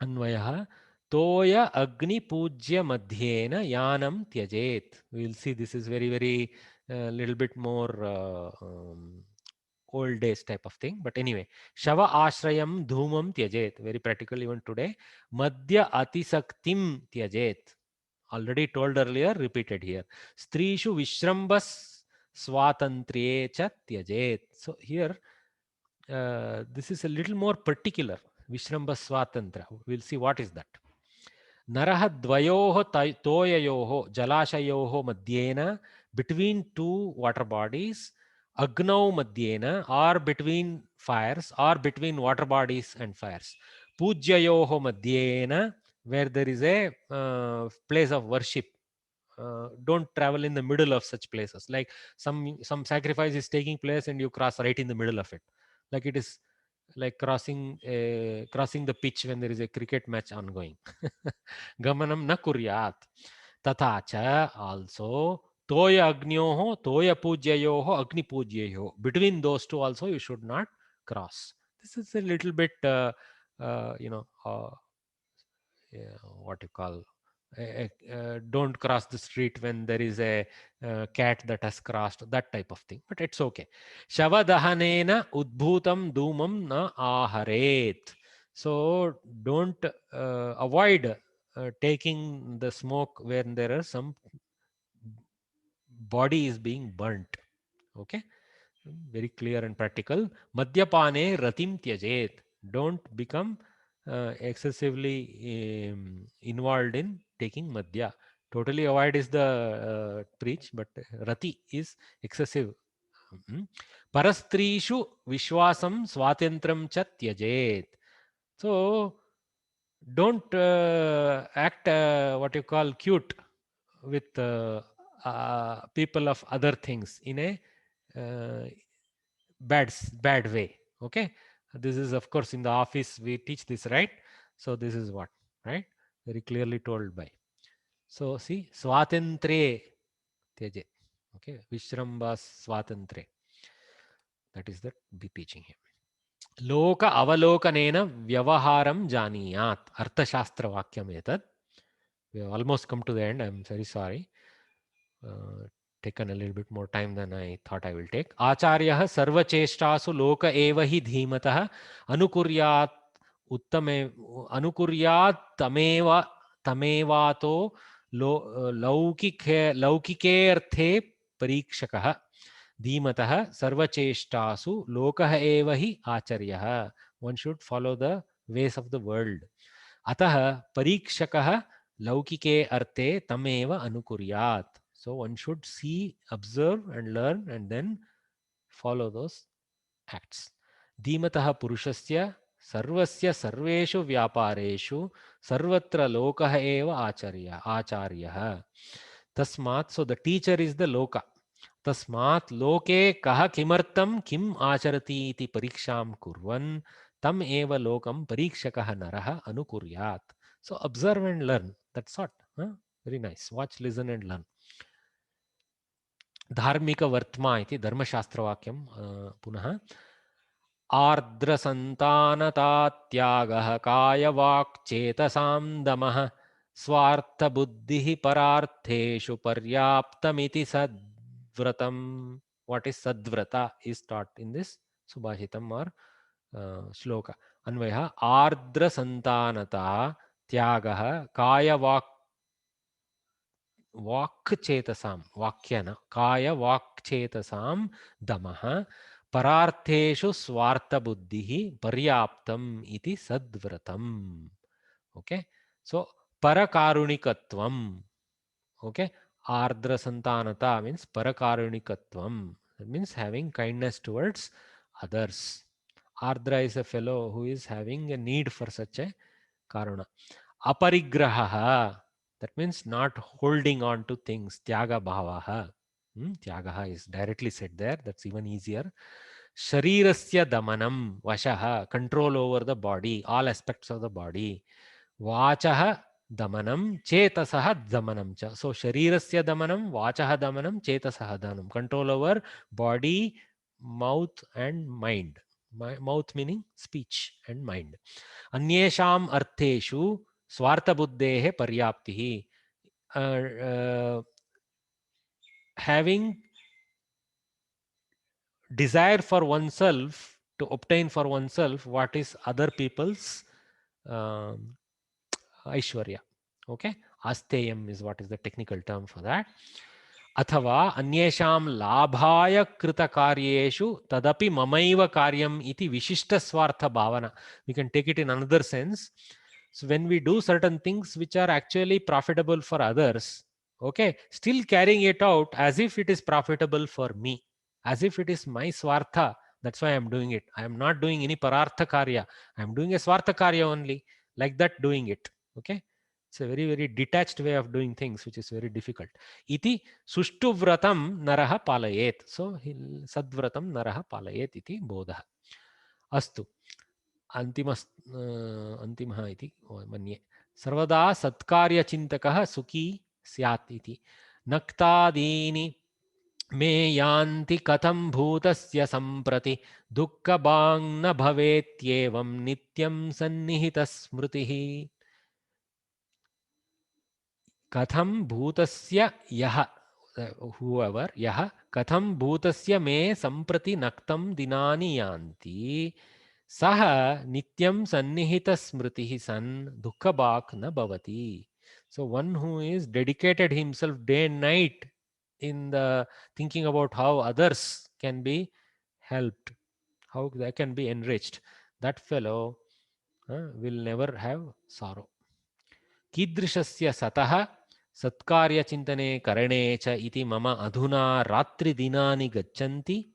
A: अन्वयः तोय अग्नि पूज्य मध्येन Yanam त्यजेत. We will see this is very little bit more old days type of thing, but anyway, shava ashrayam dhumam tyajet, very practical even today. Madhya atisaktim tyajet, already told earlier, repeated here. Strishu vishrambas swatantriye cha tyajet. So here this is a little more particular. Vishramba Swatantra. We'll see what is that. Naraha dvayoho toyayoho jalashayoho madhyena, between two water bodies, agnau madhyena, or between fires, or between water bodies and fires. Pujyayoho madhyena, where there is a place of worship. Don't travel in the middle of such places. Like some sacrifice is taking place and you cross right in the middle of it. Like it is like crossing the pitch when there is a cricket match ongoing. Gamanam na kuryat. Tatha cha also toya agnyoho toya pujyayoho agni pujyayoho. Between those two also you should not cross. This is a little bit what you call don't cross the street when there is a cat that has crossed, that type of thing, but it's okay. Shavadahanena udbhutam dhumam na aharet. So don't avoid taking the smoke when there are some body is being burnt. Okay, very clear and practical. Madhyapane ratim tyajet. Don't become excessively involved in taking madhya. Totally avoid is the preach, but rati is excessive. Parastrishu vishwasam swatantram cha tyajet. So don't act what you call cute with people of other things in a bad way. Okay, this is of course in the office we teach this, right? So this is what, right, very clearly told by. So see, swatantre tyaje. Okay, vishramba swatantre, that is the big teaching here. Loka avalokane vyavaharam janiyat. Arthashastra vakyam etat. We have almost come to the end. I'm very sorry. Taken a little bit more time than I thought I will take. Acharyah sarvacheshtasu loka eva hi dhimatah anukuryat uttame anukuryat tamevato laukike arthe parikshakah धीमतः सर्वचेष्टासु लोकः एव हि आचर्यः. One should follow the ways of the world. अतः परीक्षकः लौकिके अर्थे तमेव अनुकुर्यात्. So one should see, observe and learn and then follow those acts. धीमतः पुरुषस्य सर्वस्य सर्वेषु व्यापारेषु सर्वत्र लोकः एव आचार्यः. Tasmat, so the teacher is the loka. Tasmat loke kah kimartam kim acharati iti pariksham kurvan tam eva lokam parikshakah narah anukuryat. So observe and learn. That's what. Huh? Very nice. Watch, listen and learn. धार्मिकवर्त्मा इति धर्मशास्त्रवाक्यं पुनः आर्द्रसन्तानतात्यागः कायवाक्चेतसां दमः स्वार्थबुद्धिः परार्थेषु पर्याप्तमिति सद्व्रतम्. What is sadvrata is taught in this subhashitam or shloka. Anvayah ardrasantanata tyagah kayavak वाक्चेतसां वाक्यन काय वाक्चेतसां दमः परार्थेषु स्वार्थबुद्धिः पर्याप्तम् इति सद्व्रतम्. Okay, सो परकारुणिकत्वम्. Okay, आर्द्र संतानता means परकारुणिकत्वम्, means having kindness towards others. Ardra is a fellow who is having a need for such a karuna. Aparigraha, that means not holding on to things. Tyaga bhavaha. Tyagaha is directly said there. That's even easier. Sharirasya damanam, vashaha, control over the body, all aspects of the body. Vachaha damanam, chetasaha damanam cha. So sharirasya damanam, vachaha damanam, chetasaha damanam. Control over body, mouth and mind. Mouth meaning speech and mind. Anyesham artheshu स्वार्थबुद्धेः पर्याप्तिः. Having desire for oneself to obtain for oneself what is other people's aishwarya. Okay, asteyam is what is the technical term for that. अथवा अन्येषां लाभाय कृतकार्येषु तदपि ममैव कार्यम् इति विशिष्टस्वार्थभावना. We can take it in another sense. So when we do certain things which are actually profitable for others, okay, still carrying it out as if it is profitable for me, as if it is my swartha. That's why I'm doing it. I am not doing any parartha karya. I'm doing a swartha karya only, like that doing it. Okay, it's a very, very detached way of doing things, which is very difficult. Iti sushtu vratam naraha palayet. So sadvratam naraha palayet iti bodha. Astu. अन्तिमः इति मन्ये. सर्वदा सत्कार्यचिन्तकः सुखी स्यात् इति. नक्तादीनि मे यान्ति कथं भूतस्य सम्प्रति दुःखभाङ् न भवेत्येवं नित्यं सन्निहितस्मृतिः. कथं भूतस्य यः, whoever, यः कथं भूतस्य मे सम्प्रति नक्तं दिनानि यान्ति सह नित्यं सन्निहितस्मृतिः सन् दुःखभाक् न भवति. So one who is dedicated himself day and night in the thinking about how others can be helped, how they can be enriched, that fellow will never have sorrow. कीदृशस्य सतः सत्कार्यचिन्तने करणे च इति मम अधुना रात्रिदिनानि गच्छन्ति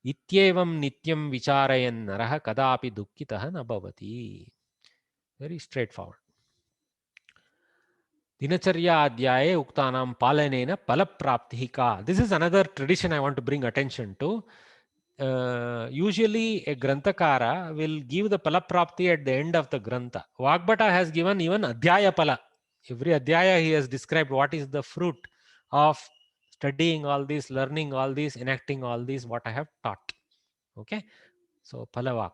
A: इत्येवं नित्यं विचारयन् नरः कदापि दुःखितः न भवति. Very straight forward. दिनचर्या अध्याये उक्तानां पालनेन फलप्राप्तिः का. This is another tradition I want to bring attention to. Usually a granthakara will give the palaprapti at the end of the grantha. Vagbhata has given even adhyaya pala. Every adhyaya he has described what is the fruit of studying all this, learning all this, enacting all this, what I have taught. Okay, so palavak.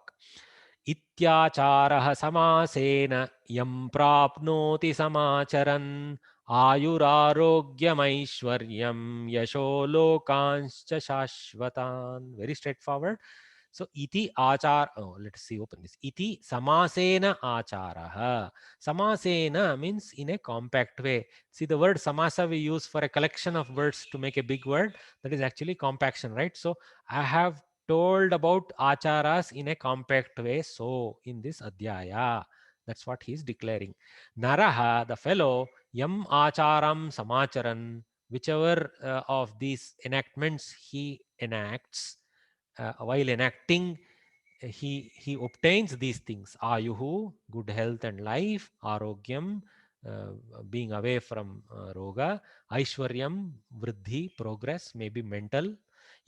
A: इत्याचारः समासेन यं प्राप्नोति समाचरन् आयुरारोग्यमैश्वर्यं यशो लोकांश्च शाश्वतान्. Very straightforward. So iti achar, oh, let's see, open this. Iti samasena acharah. Samasena means in a compact way. See, the word samasa we use for a collection of words to make a big word. That is actually compaction, right? So I have told about acharas in a compact way. So in this adhyaya, that's what he is declaring. Naraha, the fellow, yam acharam samacharan, whichever of these enactments he enacts, while enacting, he obtains these things: ayuhu, good health and life; arogyam, being away from roga. Aishwaryam, vriddhi, progress, maybe mental.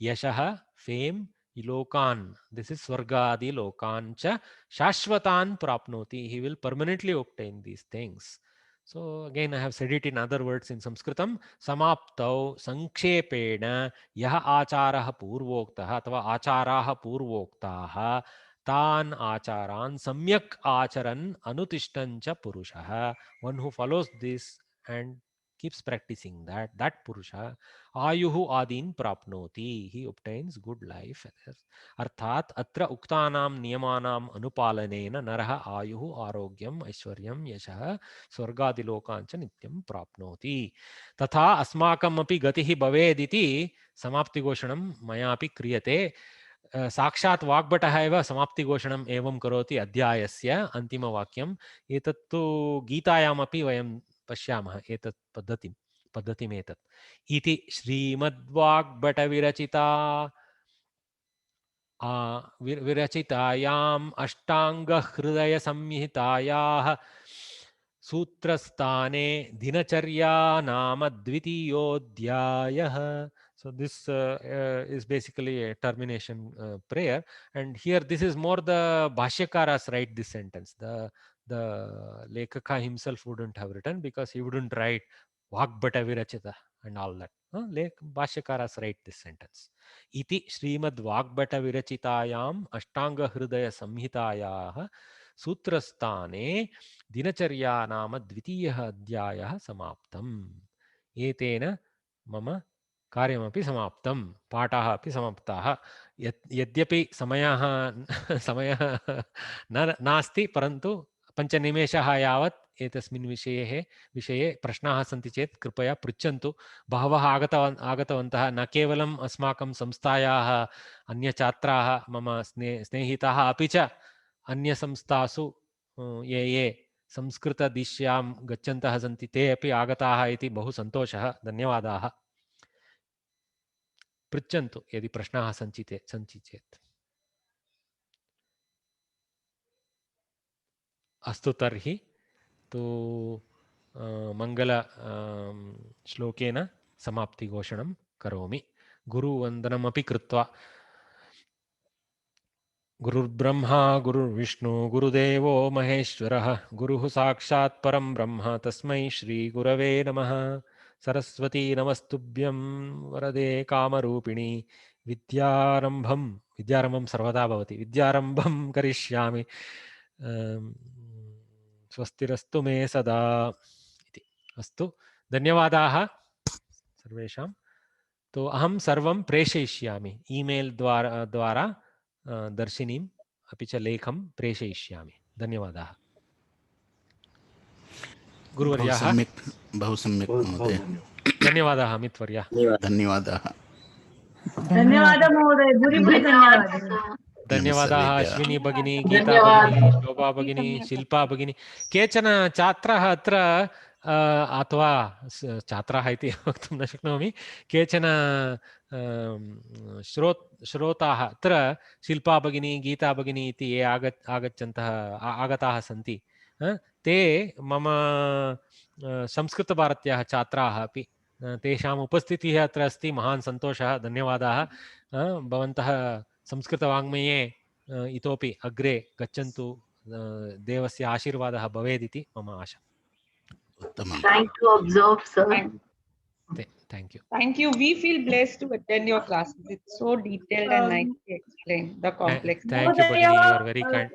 A: Yashaha, fame. Lokan, this is Swargadi Lokan cha Shashvatan Prapnoti. He will permanently obtain these things. So again, I have said it in other words in Sanskritam. Samaptau Sankshepena Yaha Acharaha Purvoktaha Athava Acharaha Purvoktaha Tan Acharan Samyak Acharan Anutishtancha Purushaha. One who follows this and keeps practicing that Purusha Ayuhu Adin Prapnoti. He obtains good life. Arthat Atra Uktanam Niyamanam Anupalanena Naraha Ayuhu Arogyam Aishwaryam Yashaha Swargadilokancha Nityam Prapnoti. Tatha Asmakam api Gatihi Bhavediti Samaptigoshanam Mayapi Kriyate. साक्षात् वाग्भटः एव समाप्तिघोषणम् एवं करोति अध्यायस्य अन्तिमवाक्यम् एतत्तु गीतायामपि वयं पश्यामः एतत् पद्धतिमेतत् इति श्रीमद्वाग्भटविरचिता विरचितायाम् अष्टाङ्गहृदयसंहितायाः सूत्रस्थाने दिनचर्या नाम द्वितीयोऽध्यायः. So this is basically a termination prayer, and here this is more the Bhashyakaras write this sentence. The Lekaka himself wouldn't have written, because he wouldn't write Vagbhata Virachita and all that. Bhashyakaras write this sentence. Iti Srimad Vagbhata Virachitayam Ashtanga Hridaya Samhitayaha Sutrasthane Dinacharya Nama Dvitiyah Adhyayah Samaptam. Etena Mama कार्यमपि समाप्तं, पाठाः अपि समाप्ताः. यद्यपि समयः नास्ति, परन्तु 5 निमेषाः यावत् एतस्मिन् विषये प्रश्नाः सन्ति चेत् कृपया पृच्छन्तु. बहवः आगतवन्तः, न केवलम् अस्माकं संस्थायाः अन्यछात्राः, मम स्नेहिताः, अपि च अन्यसंस्थासु ये संस्कृतदिश्यां गच्छन्तः सन्ति ते अपि आगताः इति बहु सन्तोषः. धन्यवादाः. पृच्छन्तु यदि प्रश्नाः सन्ति चेत्. अस्तु, तर्हि तु मङ्गल श्लोकेन समाप्तिघोषणं करोमि. गुरुवन्दनमपि कृत्वा. गुरुर्ब्रह्मा गुरुर्विष्णु गुरुदेवो महेश्वरः गुरुः साक्षात् परं ब्रह्म तस्मै श्रीगुरवे नमः. सरस्वती नमस्तुभ्यं वरदे कामरूपिणी. विद्यारम्भं सर्वदा भवति. विद्यारम्भं करिष्यामि. स्वस्तिरस्तु मे सदा इति. अस्तु, धन्यवादाः सर्वेषां. तो अहं सर्वं प्रेषयिष्यामि ईमेल् द्वारा दर्शिनीम् अपि च लेखं प्रेषयिष्यामि. धन्यवादाः. गुरुवर्याः
B: बहु सम्यक् महोदय.
A: धन्यवादाः अमितवर्य.
B: धन्यवादाः.
C: धन्यवादः महोदय, धन्यवादाः.
A: धन्यवादाः अश्विनी भगिनी, गीता भगिनी, शोभा भगिनी, शिल्पा भगिनी. केचन छात्राः अत्र अथवा छात्राः इति वक्तुं न शक्नोमि, केचन श्रोताः अत्र शिल्पा भगिनी, गीता भगिनी इति ये आगताः सन्ति, ते मम संस्कृतभारत्याः छात्राः अपि. तेषाम् उपस्थितिः अत्र अस्ति. महान् सन्तोषः. धन्यवादाः. भवन्तः संस्कृतवाङ्मये इतोपि अग्रे गच्छन्तु. देवस्य आशीर्वादः भवेदिति मम आशा.
C: Thank you, observe, sir.
A: Thank you.
D: Thank you. We feel blessed to attend your classes. It's so detailed and nicely explained the complex.
A: Thank you, Bhagini. You are very kind.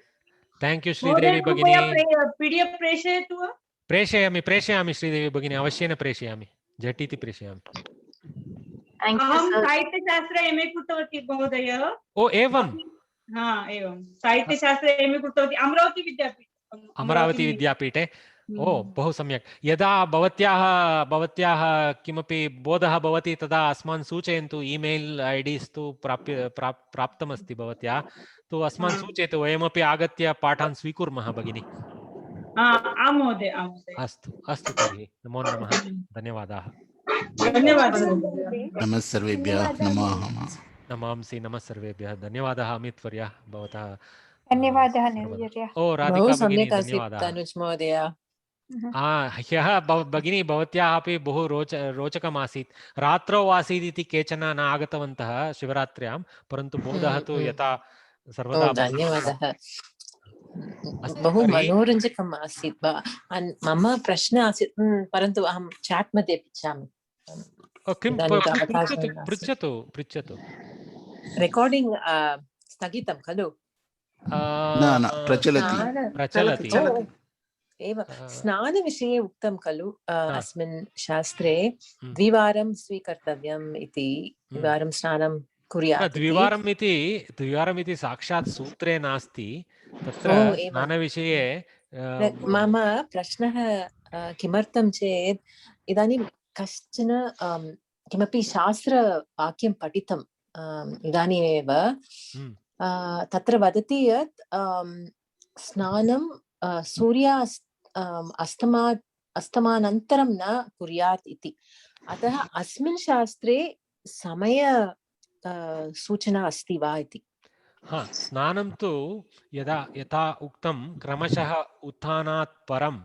A: Thank you, Sridevi Bhagini.
C: PDF प्रेषयतु वा?
A: प्रेषयामि श्रीदेवी भगिनी, अवश्येन प्रेषयामि. झटिति प्रेषयामि.
C: अहं साहित्यशास्त्रे MA कृतवती महोदय.
A: ओ एवं.
C: एवं साहित्यशास्त्रे MA कृतवती अमरावती विद्यापीठे.
A: ओ बहु सम्यक्. यदा भवत्याः किमपि बोधः भवति तदा अस्मान् सूचयन्तु. ईमेल् IDs तु प्राप्तमस्ति भवत्याः, तु अस्मान् सूचयतु. वयमपि आगत्य पाठान् स्वीकुर्मः भगिनि.
C: आम् महोदय.
A: अस्तु तर्हि नमो नमः. धन्यवादाः.
B: नमः सर्वेभ्यः.
A: नमांसि. नमः सर्वेभ्यः. धन्यवादः अमितवर्य भवतः.
E: धन्यवादः.
A: ओ राधिका भगिनी, धन्यवादाः.
F: तनुज महोदय
A: ह्यः भगिनी भवत्याः अपि बहु रोचकमासीत्। रात्रौ आसीत् इति केचन न आगतवन्तः शिवरात्र्यां, परन्तु बोधः तु यथा सर्वदा
E: धन्यवादः।
A: अस्तु
E: बहु
A: तर्हि
E: मनोरञ्जकम् आसीत्। मम प्रश्नः आसीत्, परन्तु अहं चाट् मध्ये पृच्छामि।
A: किं
E: इदानीं अवकाशः
A: पृच्छतु पृच्छतु।
E: रेकार्डिङ्ग् स्थगितं खलु?
B: न प्रचलति।
A: प्रचलति।
E: एव स्नानविषये उक्तं खलु अस्मिन् शास्त्रे द्विवारं स्वीकर्तव्यम् इति, द्विवारं स्नानं कुर्यात्।
A: द्विवारम् इति साक्षात् सूत्रे नास्ति। तत्र स्नानविषये
E: मम प्रश्नः किमर्थं चेत् इदानीं कश्चन किमपि शास्त्रवाक्यं पठितम् इदानीमेव, तत्र वदति यत् स्नानं अस्तमानन्तरं न कुर्यात् इति। अतः अस्मिन् शास्त्रे समय सूचना अस्ति वा इति।
A: स्नानं तु यथा उक्तं क्रमशः उत्थानात् परं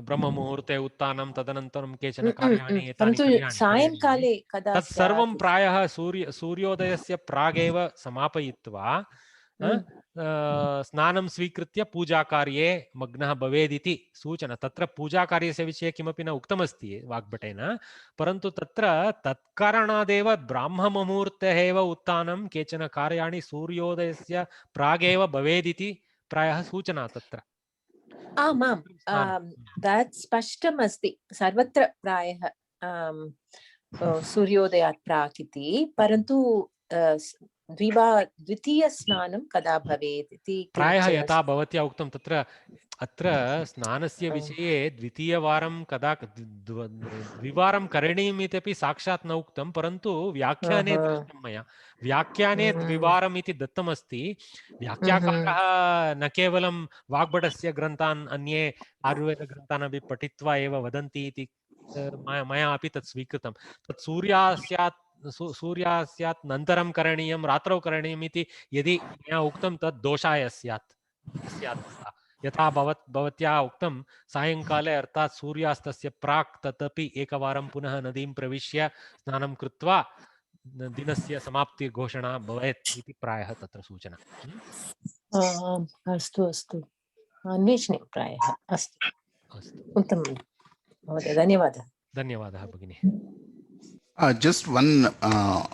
A: ब्रह्ममुहूर्ते उत्थानं, तदनन्तरं केचन कार्याणि
E: परन्तु सायंकाले कदा
A: तत्सर्वं प्रायः सूर्योदयस्य प्रागेव समापयित्वा स्नानं स्वीकृत्य पूजाकार्ये मग्नः भवेदिति सूचना। तत्र पूजाकार्यस्य विषये किमपि न उक्तमस्ति वाग्भटेन, परन्तु तत्र तत्कारणादेव ब्राह्ममुहूर्ते एव उत्थानं, केचन कार्याणि सूर्योदयस्य प्रागेव भवेदिति प्रायः सूचना तत्र।
E: आमां तत् स्पष्टम् अस्ति सर्वत्र प्रायः सूर्योदयात् प्राक् इति, परन्तु द्वितीयस्नानं कदा भवेत् इति
A: प्रायः यथा भवत्या उक्तं तत्र अत्र स्नानस्य विषये द्वितीयवारं कदा द्विवारं करणीयम् इत्यपि साक्षात् न उक्तं, परन्तु व्याख्याने दृष्टं मया। व्याख्याने द्विवारम् इति दत्तमस्ति। व्याख्याकारः न केवलं वाग्भटस्य ग्रन्थान्, अन्ये आयुर्वेदग्रन्थान् अपि पठित्वा एव वदन्ति इति मया अपि तत् स्वीकृतं। तत् सूर्यास्यात् नन्तरं करणीयं, रात्रौ करणीयम् इति यदि मया उक्तं तत् दोषाय स्यात्। यथा भवत्या उक्तं सायंकाले अर्थात् सूर्यास्तस्य प्राक् तदपि एकवारं पुनः नदीं प्रविश्य स्नानं कृत्वा दिनस्य समाप्तिघोषणा भवेत् इति प्रायः तत्र सूचना।
E: अस्तु अस्तु, अन्वेषणीयं प्रायः। अस्तु उत्तमं महोदय, धन्यवादः।
A: धन्यवादः भगिनी।
B: Just one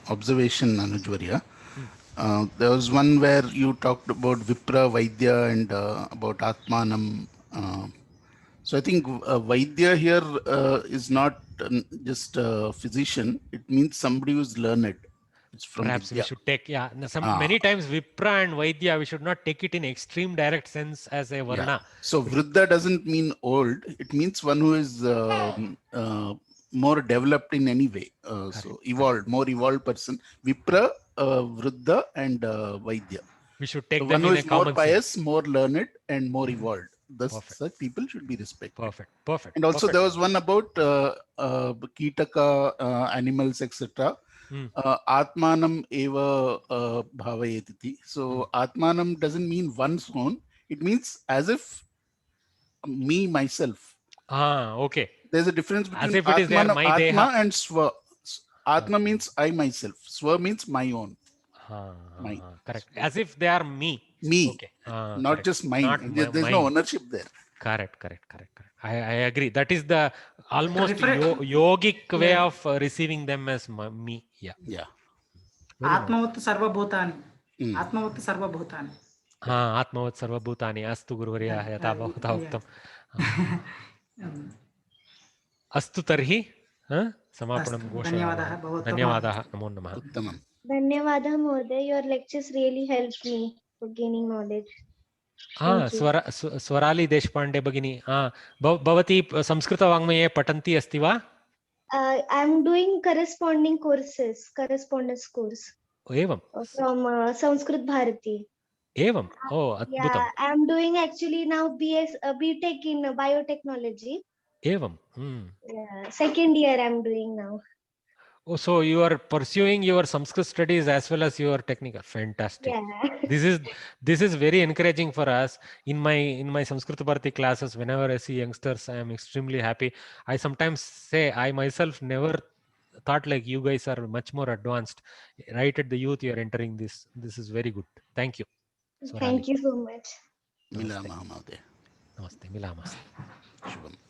B: observation, Anujvarya. There was one where you talked about Vipra, Vaidya, and about Atmanam. So I think Vaidya here is not just a physician. It means somebody who's learned. It's from
A: Perhaps
B: Vidya.
A: we should take, many times Vipra and Vaidya, we should not take it in extreme direct sense as a Varna.
B: Yeah. So Vriddha doesn't mean old. It means one who is more developed in any way. So evolved, more evolved person. Vipra, Vriddha, and Vaidya.
A: We should take
B: so
A: them
B: one who
A: in
B: is
A: a common
B: more pious,
A: sense.
B: more learned, and more evolved. Thus, such people should be respected.
A: Perfect.
B: And also there was one about Kitaka, animals, etc. Atmanam eva bhavayeti. So Atmanam doesn't mean one's own. It means as if me, myself.
A: Okay.
B: There's a difference between
A: as if it is there, my
B: Atma and Swa. Atma means I, myself. Swa means my own.
A: Correct. As if they are me.
B: Me.
A: Okay.
B: Not
A: correct.
B: just mine.
A: Not
B: There's
A: mine.
B: no ownership there.
A: Correct. I agree. That is the almost yogic way of receiving them as me. Yeah.
F: Atmavat sarva bhutani. Atmavat sarva bhutani.
A: Atmavat sarva bhutani. Astu guruvarya yatha bhavata uktam. अस्तु तर्हि समापनं घोषयामः। धन्यवादाः, नमो नमः।
B: उत्तमम्।
G: धन्यवादः महोदय, your lectures really helped me for gaining knowledge.
A: Swarali Deshpande भगिनी, भवती संस्कृतवाङ्मये पठन्ती अस्ति वा?
G: I am doing correspondence course.
A: एवं
G: from Sanskrit Bharati.
A: एवं, अद्भुतम्.
G: Yeah, I am doing actually now BTech in biotechnology.
A: एवं,
G: second year I am doing now.
A: Oh, so you are pursuing your Sanskrit studies as well as your technical. Fantastic.
G: Yeah.
A: This is very encouraging for us. In my Sanskrit Bharati classes, whenever I see youngsters, I am extremely happy. I sometimes say I myself never thought like you guys are much more advanced. Right at the youth, you are entering this. This is very good. Thank you, Swarali.
G: Thank you so much.
B: मिलामः महोदय.
A: Namaste. Milamas.
B: शुभम्.